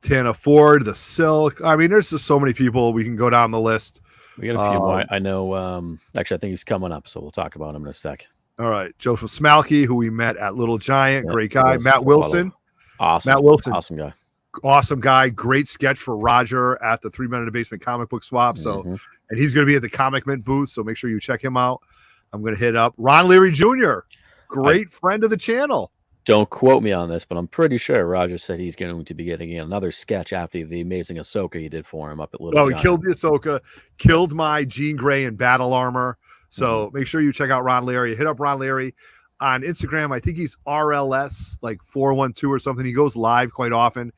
Tana Ford, the Silk. I mean, there's just so many people. We can go down the list. We got a few more. I know. Actually, I think he's coming up, so we'll talk about him in a sec. All right, Joseph Smalky, who we met at Little Giant, great guy. Matt Wilson, awesome. Matt Wilson, awesome guy. Great sketch for Roger at the 3 Men in the Basement comic book swap. So, and he's going to be at the Comic Mint booth. So make sure you check him out. I'm going to hit up Ron Leary Jr., great friend of the channel. Don't quote me on this, but I'm pretty sure Roger said he's going to be getting another sketch after the amazing Ahsoka he did for him up at Little Giant. He killed the Ahsoka, killed my Jean Grey in battle armor. So make sure you check out Ron Leary. Hit up Ron Leary on Instagram. I think he's RLS like 412 or something. He goes live quite often.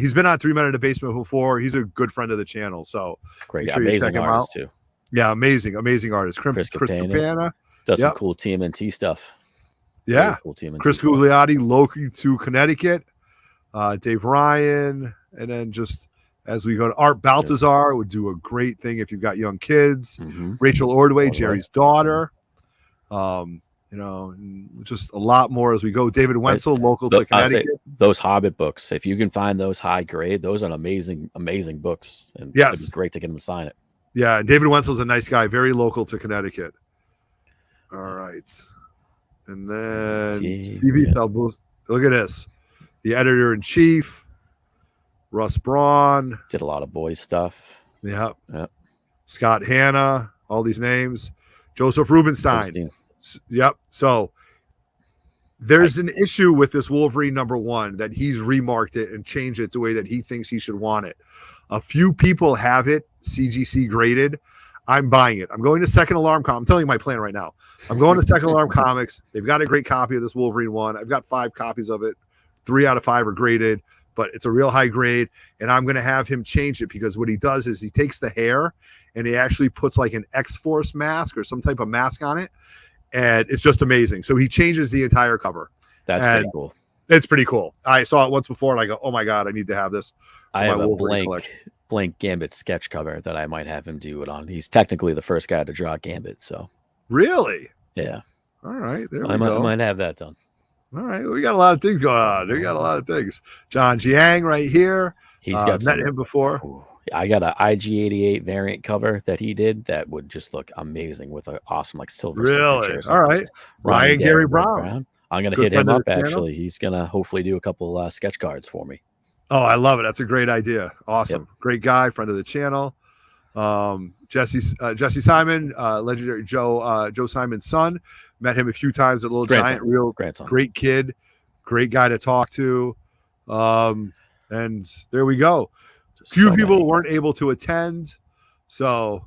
He's been on 3 Men in the Basement before. He's a good friend of the channel. So great, make sure amazing you check him artist out. Too. Yeah, amazing artist. Chris Campana does some cool TMNT stuff. Yeah, cool TMNT Chris Gugliotti, Loki to Connecticut, Dave Ryan, and then just as we go to Art Baltazar would do a great thing if you've got young kids. Rachel Ordway, Jerry's daughter. Just a lot more as we go. David Wenzel, local to Connecticut. Those Hobbit books, if you can find those high grade, those are amazing books. And yes, it'd be great to get them to sign it. Yeah, and David Wenzel's a nice guy, very local to Connecticut. All right. And then Stevie Talbot. Look at this. The editor-in-chief, Russ Braun. Did a lot of boys stuff. Yeah. Scott Hanna, all these names. Joseph Rubenstein. Yep. So there's an issue with this Wolverine #1 that he's remarked it and changed it the way that he thinks he should want it. A few people have it CGC graded. I'm buying it. I'm going to Second Alarm Comics. I'm telling you my plan right now. I'm going to Second Alarm Comics. They've got a great copy of this Wolverine 1. I've got 5 copies of it. 3 out of 5 are graded. but it's a real high grade. And I'm going to have him change it because what he does is he takes the hair and he actually puts like an X-Force mask or some type of mask on it. And it's just amazing. So he changes the entire cover. That's pretty cool. It's pretty cool. I saw it once before and I go, oh my God, I need to have this. I have a blank Gambit sketch cover that I might have him do it on. He's technically the first guy to draw Gambit. So really? Yeah. All right. There we go. I might have that done. All right. We got a lot of things going on. We got a lot of things. John Jiang right here. He's got met him before. I got an IG88 variant cover that he did that would just look amazing with an awesome like silver. Really? All right. Ryan Gary Brown. I'm going to hit him up actually. He's going to hopefully do a couple sketch cards for me. Oh, I love it. That's a great idea. Awesome. Yep. Great guy, friend of the channel. Jesse Simon, legendary Joe Simon's son. Met him a few times at Little Giant. Real grandson. Great kid. Great guy to talk to. And there we go. Few people weren't able to attend. So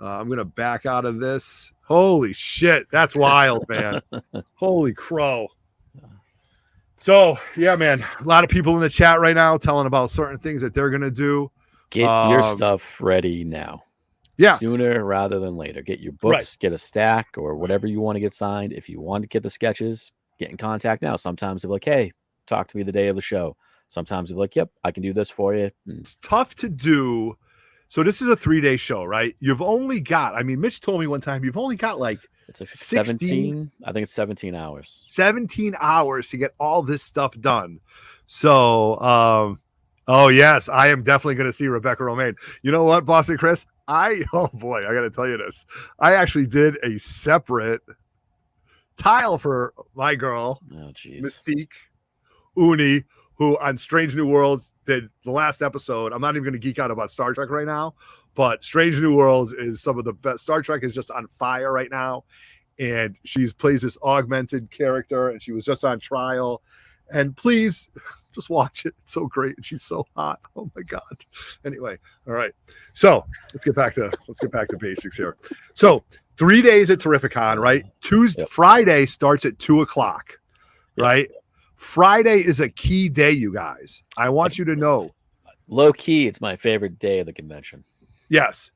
I'm going to back out of this. Holy shit. That's wild, man. Holy crow. So, yeah, man, a lot of people in the chat right now telling about certain things that they're going to do. Get your stuff ready now. Yeah. Sooner rather than later. Get your books, get a stack or whatever you want to get signed. If you want to get the sketches, get in contact now. Sometimes they're like, hey, talk to me the day of the show. Sometimes they're like, yep, I can do this for you. It's tough to do. So this is a 3-day show, right? You've only got, I mean, Mitch told me one time, you've only got like, it's like 17. I think it's 17 hours. 17 hours to get all this stuff done. So, oh yes, I am definitely going to see Rebecca Romaine. You know what, Boston Chris? Oh boy, I got to tell you this. I actually did a separate tile for my girl, Mystique Uni, who on Strange New Worlds did the last episode. I'm not even going to geek out about Star Trek right now, but Strange New Worlds is some of the best. Star Trek is just on fire right now. And she plays this augmented character and she was just on trial. And please just watch it. It's so great. And she's so hot. Oh my God. Anyway. All right. So let's get back to basics here. So 3 days at Terrificon, right? Friday starts at 2:00, right? Friday is a key day, you guys. I want you to know. Low key, it's my favorite day of the convention. Yes.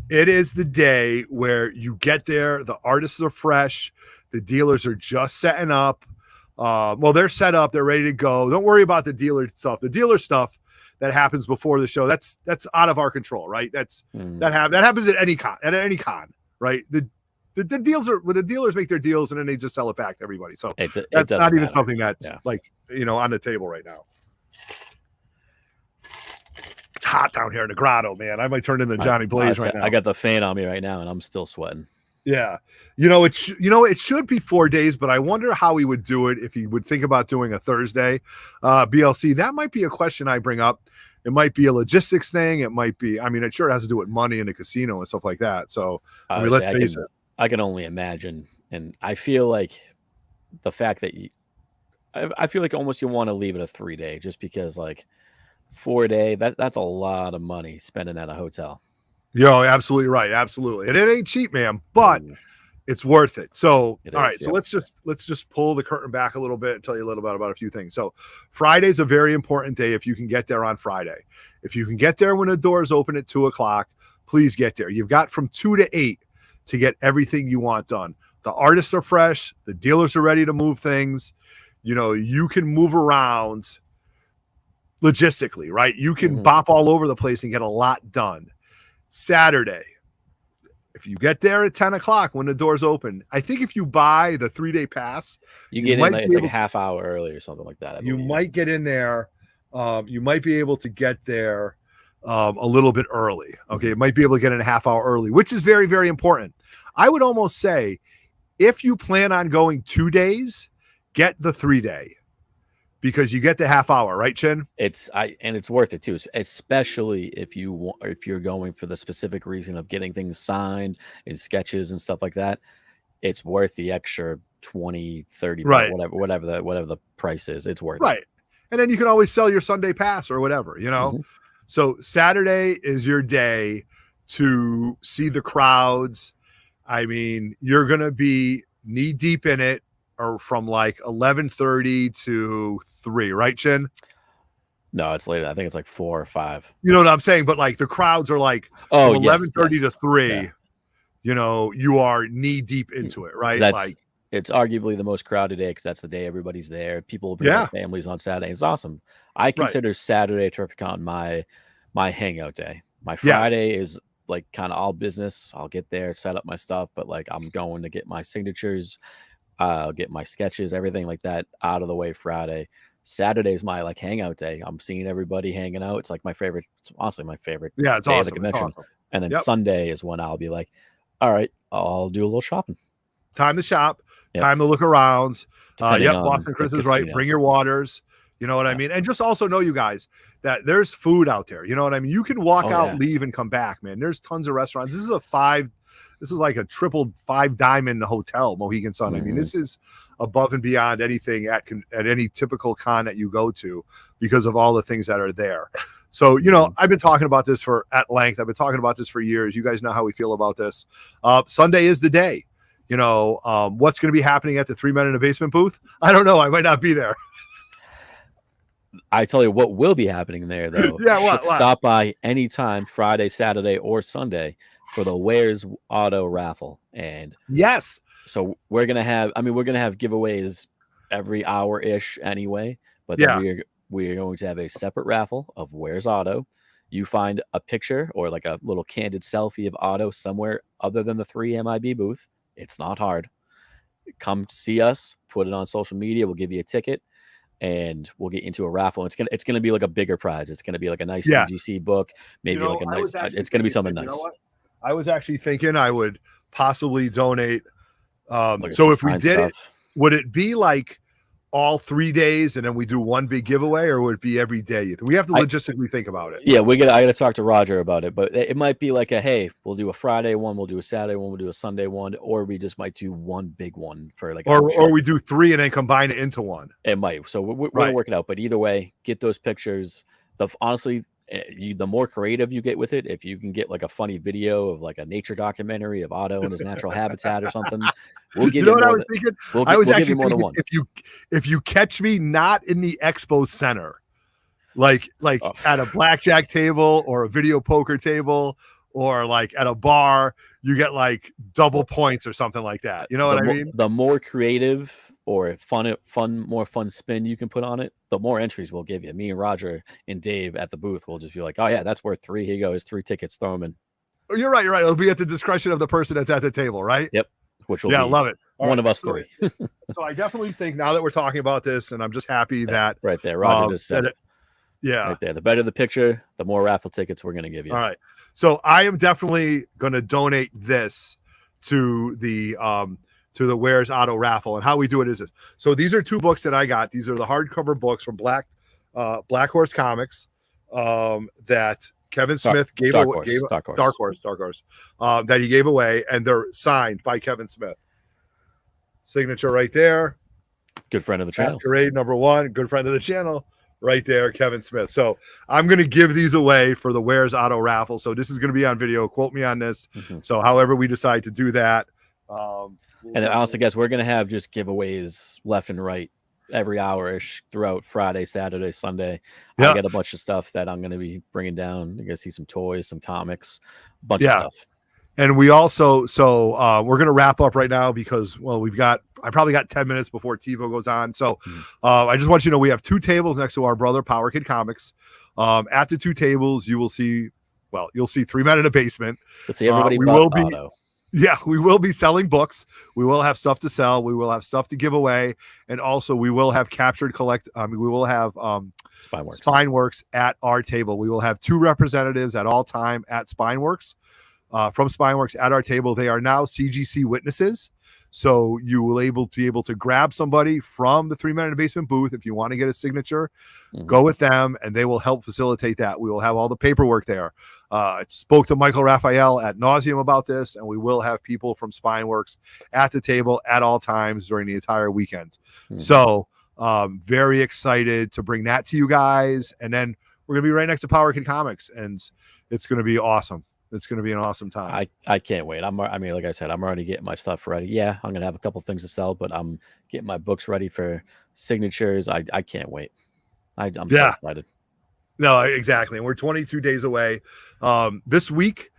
It is the day where you get there. The artists are fresh. The dealers are just setting up. Well, they're set up. They're ready to go. Don't worry about the dealer stuff. The dealer stuff that happens before the show, that's out of our control, right? That happens at any con, right? The deals are when the dealers make their deals and then they just sell it back to everybody. So that's not even something that's like, on the table right now. It's hot down here in the grotto, man. I might turn into Johnny Blaze right now. I got the fan on me right now and I'm still sweating. Yeah. It should be 4 days, but I wonder how he would do it if he would think about doing a Thursday BLC. That might be a question I bring up. It might be a logistics thing. It might be, it sure has to do with money in the casino and stuff like that. So let's face it. I can only imagine. And I feel like the fact that I feel like almost you want to leave it a 3 day just because like 4 day, that's a lot of money spending at a hotel. Yo, absolutely right. Absolutely. And it ain't cheap, man, but it's worth it. So, all right. So let's just pull the curtain back a little bit and tell you a little bit about a few things. So Friday's a very important day if you can get there on Friday. If you can get there when the doors open at 2:00, please get there. You've got from 2 to 8 to get everything you want done. The artists are fresh. The dealers are ready to move things. You can move around logistically, right? You can bop all over the place and get a lot done. Saturday, if you get there at 10:00 when the doors open, I think if you buy the 3-day pass, you get in like, it's like a half hour early or something like that. You might get in there. You might be able to get there a little bit early. Okay. It might be able to get in a half hour early, which is very, very important. I would almost say if you plan on going 2 days, get the 3-day. Because you get the half hour, right, Chin? It's worth it too, especially if you're going for the specific reason of getting things signed and sketches and stuff like that. It's worth the extra 20, 30, right? Whatever the price is, it's worth it. And then you can always sell your Sunday pass or whatever, So Saturday is your day to see the crowds. You're gonna be knee deep in it. Or from like 11:30 to 3, right, Chin? No, it's later. I think it's like 4 or 5. You know what I'm saying? But like the crowds are like Oh, from yes, 11:30 to yes. 3. Yeah. You know, you are knee deep into it, 'Cause right? that's Like, it's arguably the most crowded day because that's the day everybody's there. People will bring their yeah, families on Saturday. It's awesome. I right. consider Saturday Terrificon my hangout day. My Yes. Friday is like kind of all business. I'll get there, set up my stuff, but like I'm going to get my signatures, get my sketches, everything like that out of the way Friday. Saturday is my like hangout day. I'm seeing everybody hanging out. It's like my favorite. It's honestly my favorite Yeah, it's day of the awesome. It's convention. awesome. And then Yep. Sunday is when I'll be like, all right, I'll do a little shopping. Time to shop, Yep. time to look around. Depending Yep, on Boston the Chris is right. casino. Bring your waters. You know what I Yeah. mean? And just also know, you guys, that there's food out there. You know what I mean? You can walk Oh, out, yeah. leave, and come back, man. There's tons of restaurants. This is like a triple 5-diamond hotel, Mohegan Sun. I mean, this is above and beyond anything at any typical con that you go to because of all the things that are there. So, you know, I've been talking about this at length. I've been talking about this for years. You guys know how we feel about this. Sunday is the day. You know, what's going to be happening at the 3 Men in a Basement booth? I don't know. I might not be there. I tell you what will be happening there, though. Yeah, You what? should stop by anytime, Friday, Saturday, or Sunday for the Where's Auto raffle. And Yes. so we're gonna have giveaways every hour-ish anyway, but Yeah. then we're going to have a separate raffle of Where's Auto. You find a picture or like a little candid selfie of Auto somewhere other than the 3MIB booth. It's not hard. Come see us, put it on social media, we'll give you a ticket, and we'll get into a raffle. It's gonna be like a bigger prize. It's gonna be like a nice Yeah. CGC book, maybe You know, like a I was nice. actually It's gonna be something thinking, nice. you know what? I was actually thinking I would possibly donate. Like So some if we signed did it, stuff. would it be like all 3 days and then we do one big giveaway, or would it be every day? We have to logistically think about it. Yeah, I gotta talk to Roger about it, but it might be like hey, we'll do a Friday one, we'll do a Saturday one, we'll do a Sunday one, or we just might do one big one for like Or we do 3 and then combine it into one. it might. So we're Right. gonna work it out. But either way, get those pictures. Honestly, the more creative you get with it, if you can get like a funny video of like a nature documentary of Otto in his natural habitat or something, we'll give You know what I more was thinking? we'll I was give you actually more than thinking one. if you catch me not in the expo center, like Oh. at a blackjack table or a video poker table or like at a bar, you get like double points or something like that. You know what I mean? The more creative or more fun spin you can put on it, the more entries we'll give you. Me and Roger and Dave at the booth will just be like, oh yeah, that's worth 3. Here you go. Here's 3 tickets. Throw them in. Oh, you're right. You're right. It'll be at the discretion of the person that's at the table, right? Yep. Which will Yeah, be love it. one of us 3. So I definitely think now that we're talking about this, and I'm just happy that right there, Roger just said it. Yeah. Right there. The better the picture, the more raffle tickets we're going to give you. All right. So I am definitely going to donate this to the Where's Auto raffle. And how we do it is this. So these are 2 books that I got. These are the hardcover books from Black Horse Comics that Kevin Smith gave away. Dark Horse. That he gave away, and they're signed by Kevin Smith. Signature right there. Good friend of the channel. Masquerade #1. Good friend of the channel. Right there, Kevin Smith. So I'm going to give these away for the Where's Auto raffle. So this is going to be on video. Quote me on this. So however we decide to do that. And I also guess we're going to have just giveaways left and right every hour-ish throughout Friday, Saturday, Sunday. Yeah. I got a bunch of stuff that I'm going to be bringing down. You're going to see some toys, some comics, a bunch of stuff. And we also, we're going to wrap up right now because, well, I probably got 10 minutes before TiVo goes on. So I just want you to know we have 2 tables next to our brother, Power Kid Comics. At the 2 tables, you'll see 3 Men in a Basement. Let's see, everybody we will be selling books. We will have stuff to sell. We will have stuff to give away. And also we will have we will have Spineworks at our table. We will have 2 representatives at all time at Spineworks. From Spineworks at our table. They are now CGC witnesses. So you will be able to grab somebody from the 3 Men in a Basement booth. If you want to get a signature, go with them and they will help facilitate that. We will have all the paperwork there. I spoke to Michael Raphael ad nauseum about this, and we will have people from Spineworks at the table at all times during the entire weekend. So very excited to bring that to you guys. And then we're going to be right next to Power Kid Comics, and it's going to be awesome. It's going to be an awesome time. I can't wait. Like I said, I'm already getting my stuff ready. Yeah, I'm going to have a couple things to sell, but I'm getting my books ready for signatures. I can't wait. I'm so excited. No, exactly. And we're 22 days away. This week,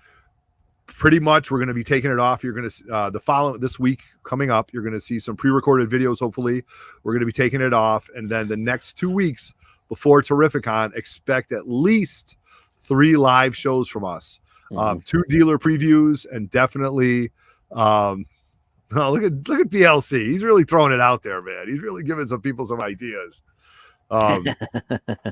pretty much, we're going to be taking it off. You're going to this week coming up, you're going to see some pre-recorded videos. Hopefully, we're going to be taking it off, and then the next 2 weeks before Terrificon, expect at least 3 live shows from us. 2 dealer previews, and definitely. Oh, look at BLC. He's really throwing it out there, man. He's really giving some people some ideas.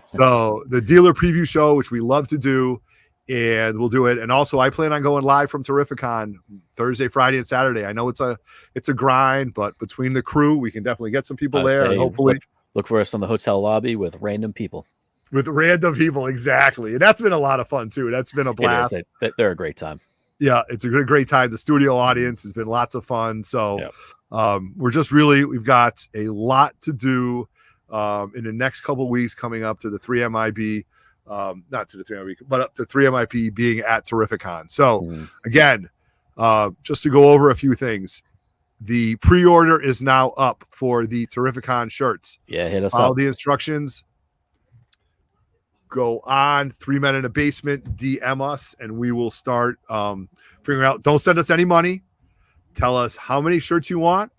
So the dealer preview show, which we love to do, and we'll do it. And also, I plan on going live from Terrificon Thursday, Friday, and Saturday. I know it's a grind, but between the crew, we can definitely get some people there, and hopefully look for us on the hotel lobby with random people. Exactly. And that's been a lot of fun too. That's been a blast. They're a great time. Yeah, it's a great time. The studio audience has been lots of fun. So we're just we've got a lot to do in the next couple of weeks coming up to the 3MIB, not to the 3MIB, but up to 3MIP being at Terrificon. So again, just to go over a few things, the pre-order is now up for the Terrificon shirts. Yeah, hit us Follow up. the instructions. Go on 3 Men in a Basement, DM us, and we will start figuring out. Don't send us any money. Tell us how many shirts you want.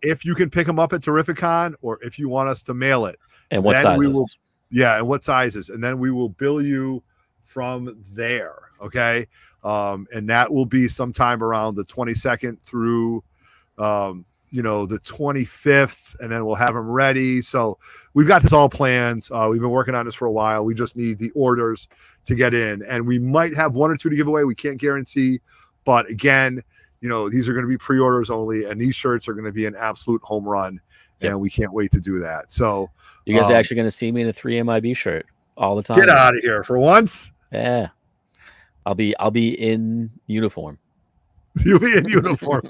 If you can pick them up at Terrificon, or if you want us to mail it, and what sizes. And what sizes, and then we will bill you from there. Okay, and that will be sometime around the 22nd through the 25th, and then we'll have them ready. So we've got this all planned. We've been working on this for a while. We just need the orders to get in, and we might have 1 or 2 to give away. We can't guarantee, but again, these are going to be pre-orders only, and these shirts are going to be an absolute home run. And we can't wait to do that. So you guys are actually going to see me in a 3MIB shirt all the time. Get out of here for once. Yeah, I'll be in uniform. You'll be in uniform.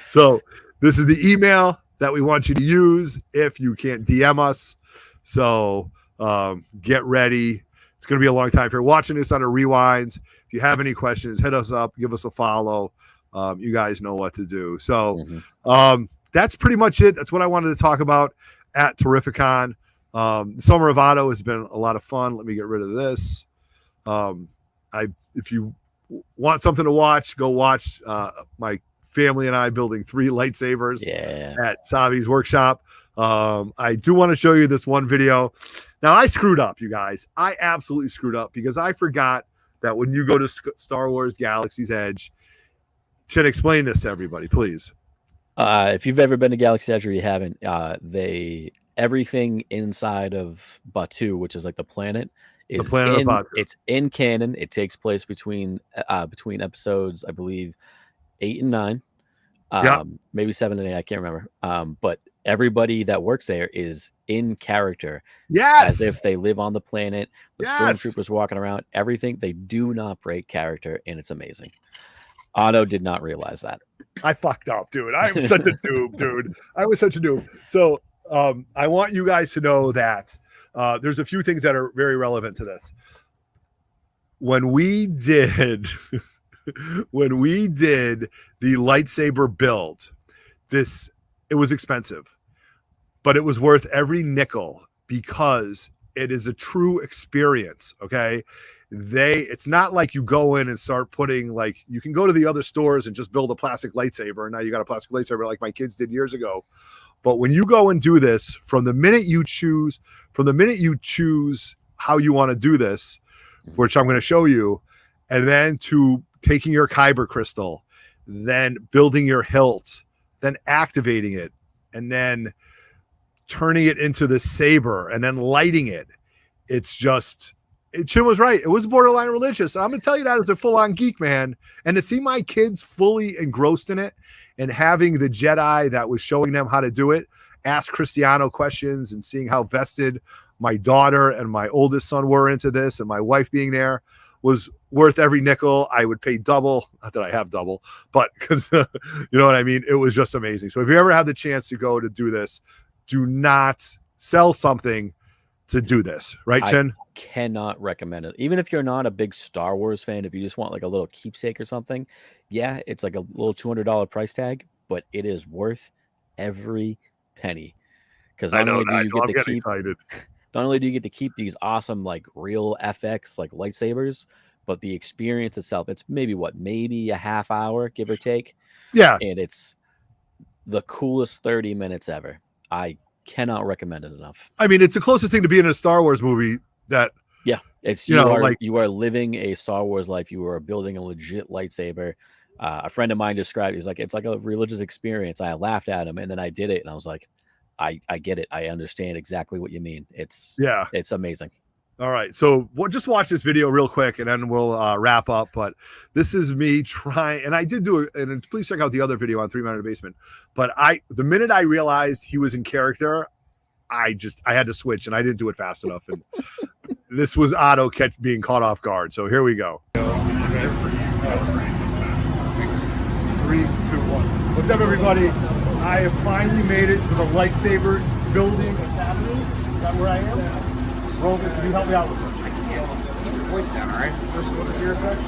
So this is the email that we want you to use if you can't DM us. So get ready. It's going to be a long time. If you're watching this on a rewind, if you have any questions, hit us up, give us a follow. You guys know what to do. So that's pretty much it. That's what I wanted to talk about at Terrificon. The Summer of Auto has been a lot of fun. Let me get rid of this. If you want something to watch, go watch my family and I building 3 lightsabers at Savi's workshop. I do want to show you this one video. Now, I screwed up, you guys. I absolutely screwed up because I forgot that when you go to Star Wars Galaxy's Edge, Chin, explain this to everybody, please. If you've ever been to Galaxy's Edge or you haven't, everything inside of Batuu, which is like the planet, is it's in canon. It takes place between episodes, I believe, 8 and 9, maybe 7 and 8. I can't remember. But everybody that works there is in character, as if they live on the planet. The stormtroopers walking around, everything. They do not break character, and it's amazing. Otto did not realize that. I fucked up, dude. I am such a noob, dude. I was such a noob. So I want you guys to know that there's a few things that are very relevant to this. When we did the lightsaber build, it was expensive, but it was worth every nickel because it is a true experience. Okay. It's not like you go in and start putting, like, you can go to the other stores and just build a plastic lightsaber, and now you got a plastic lightsaber like my kids did years ago. But when you go and do this, from the minute you choose how you want to do this, which I'm going to show you, and then to taking your kyber crystal, then building your hilt, then activating it, and then turning it into the saber, and then lighting it. It's just, Chin was right. It was borderline religious. I'm going to tell you that as a full-on geek, man. And to see my kids fully engrossed in it and having the Jedi that was showing them how to do it, ask Cristiano questions, and seeing how vested my daughter and my oldest son were into this, and my wife being there, was worth every nickel. I would pay double. Not that I have double, but because you know what I mean? It was just amazing. So if you ever have the chance to go to do this, do not sell something to do this. Right, Chin? I cannot recommend it. Even if you're not a big Star Wars fan, if you just want like a little keepsake or something, yeah, it's like a little $200 price tag, but it is worth every penny. Because I know that. I'm getting excited. not only do you get to keep these awesome like real FX like lightsabers, but the experience itself, it's maybe a half hour, give or take. Yeah. And it's the coolest 30 minutes ever. I cannot recommend it enough. I mean, it's the closest thing to being in a Star Wars movie that, yeah, it's you are living a Star Wars life. You are building a legit lightsaber. A friend of mine described, he's like, it's like a religious experience. I laughed at him, and then I did it, and I was like, I get it. I understand exactly what you mean. It's amazing. All right, so we'll just watch this video real quick, and then we'll wrap up. But this is me trying, and I did do it. And please check out the other video on 3 Men in the Basement. But the minute I realized he was in character, I had to switch, and I didn't do it fast enough. And this was Otto being caught off guard. So here we go. 3, 2, 1. What's up, everybody? I have finally made it to the lightsaber building academy. Is that where I am? Roman, can you help me out with this? I can't. Keep your voice down, all right? First order here says.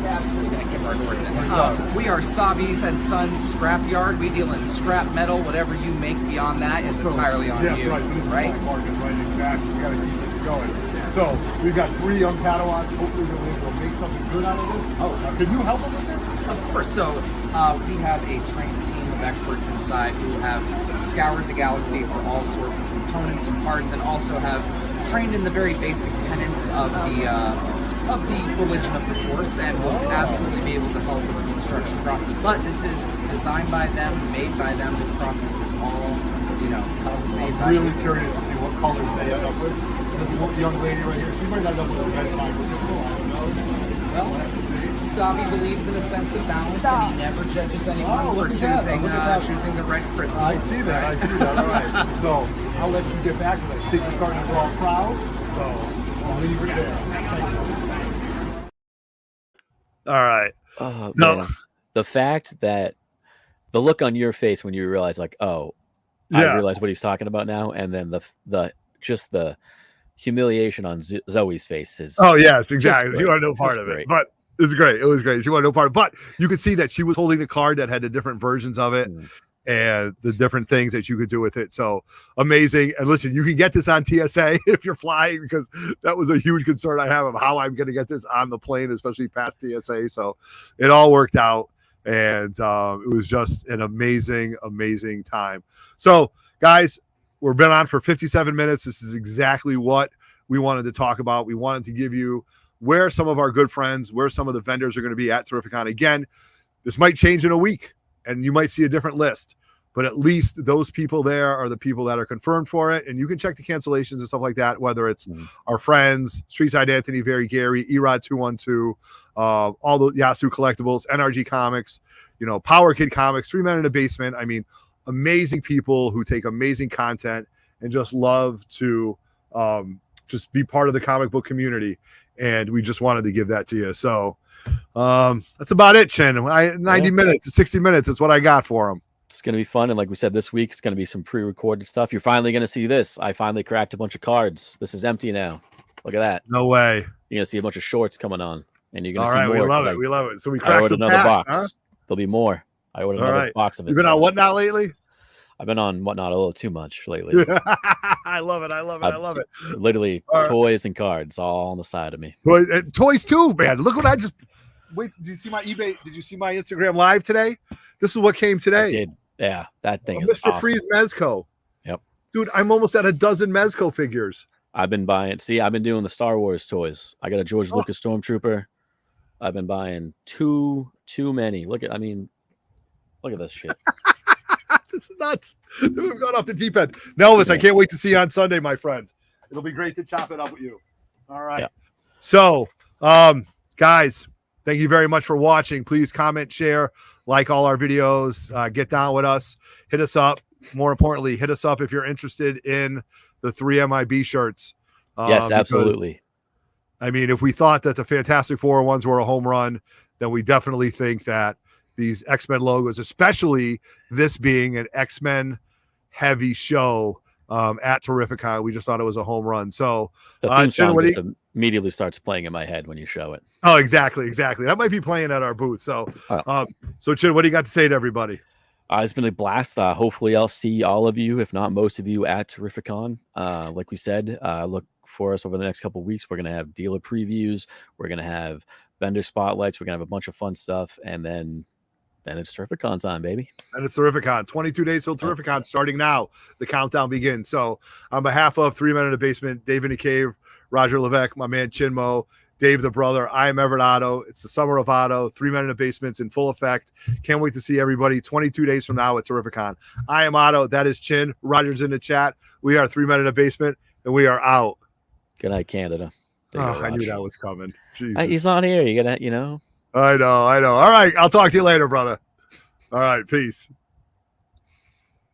Yeah, absolutely gonna keep our doors in. We are Sabi's and Sons Scrapyard. We deal in scrap metal. Whatever you make beyond that is entirely on you. Right. So this right? Is market, right? Exactly. We got to keep this going. Yeah. So we've got 3 young Padawans. Hopefully we'll be able to make something good out of this. Oh, can you help them with this? Of course. So we have a trained team of experts inside who have scoured the galaxy for all sorts of components and parts, and also have trained in the very basic tenets of the religion of the Force, and will absolutely be able to help with the construction process. But this is designed by them, made by them. This process is all, custom made. I'm really curious to see what colors they end up with. This young lady right here, she might end up with a red fiber crystal. I don't know. Well, we'll have to see. Sabi believes in a sense of balance, and he never judges anyone for choosing the red crystal. I see that. All right. So I'll let you get back to that. I think you're starting to draw a crowd. So I'll leave it there. All right. Oh, man. The fact that the look on your face when you realize, like, I realize what he's talking about now, and then the humiliation on Zoe's face is. Oh yes, exactly. She wanted no part of it, but it's great. It was great. She wanted no part of it, but you could see that she was holding a card that had the different versions of it. And the different things that you could do with it. So amazing. And listen, you can get this on TSA if you're flying, because that was a huge concern I have of how I'm going to get this on the plane, especially past TSA. So it all worked out. And it was just an amazing, amazing time. So guys, we've been on for 57 minutes. This is exactly what we wanted to talk about. We wanted to give you where some of our good friends, where some of the vendors are going to be at Terrificon. Again, this might change in a week, and you might see a different list, but at least those people there are the people that are confirmed for it. And you can check the cancellations and stuff like that, whether it's our friends, Streetside Anthony, Very Gary, Erod 212, all the Yasu Collectibles, NRG Comics, Power Kid Comics, 3 Men in a Basement. I mean, amazing people who take amazing content and just love to just be part of the comic book community. And we just wanted to give that to you. So that's about it, Chin. 90 minutes, 60 minutes. That's what I got for them. It's going to be fun. And like we said, this week, it's going to be some pre-recorded stuff. You're finally going to see this. I finally cracked a bunch of cards. This is empty now. Look at that. No way. You're going to see a bunch of shorts coming on. And you're going to see more. We love it. We love it. So we cracked some another packs, box. Huh? There'll be more. I ordered another box of it. You've been on Whatnot lately? I've been on Whatnot a little too much lately. I love it. I love it. Literally toys and cards all on the side of me. Toys too, man. Look what I just. Wait, did you see my eBay? Did you see my Instagram live today? This is what came today. I did. Yeah, that thing is Mr. awesome. Freeze Mezco. Yep. Dude, I'm almost at a dozen Mezco figures. I've been buying. See, I've been doing the Star Wars toys. I got a George Lucas Stormtrooper. I've been buying too many. Look at this shit. This is nuts. We've gone off the deep end. Nelvis, I can't wait to see you on Sunday, my friend. It'll be great to chop it up with you. All right. Yeah. So, guys, thank you very much for watching. Please comment, share, like all our videos. Get down with us. Hit us up. More importantly, hit us up if you're interested in the 3MIB shirts. Yes, absolutely. I mean, if we thought that the Fantastic Four ones were a home run, then we definitely think that these X-Men logos, especially this being an X-Men heavy show at Terrificon, we just thought it was a home run. So the theme song just immediately starts playing in my head when you show it. Oh, exactly. That might be playing at our booth. So, so Chin, what do you got to say to everybody? It's been a blast. Hopefully, I'll see all of you, if not most of you, at Terrificon. Like we said, look for us over the next couple of weeks. We're going to have dealer previews. We're going to have vendor spotlights. We're going to have a bunch of fun stuff. And then it's Terrificon time, baby. And it's Terrificon. 22 days till Terrificon starting now. The countdown begins. So on behalf of Three Men in the Basement, Dave in the Cave, Roger Levesque, my man Chinmo, Dave the brother, I am Everett Otto. It's the summer of Otto. 3 Men in the Basement's in full effect. Can't wait to see everybody 22 days from now at Terrificon. I am Otto. That is Chin. Roger's in the chat. We are 3 Men in the Basement, and we are out. Good night, Canada. I knew that was coming. Jesus. He's not here. You gotta, I know. All right. I'll talk to you later, brother. All right. Peace.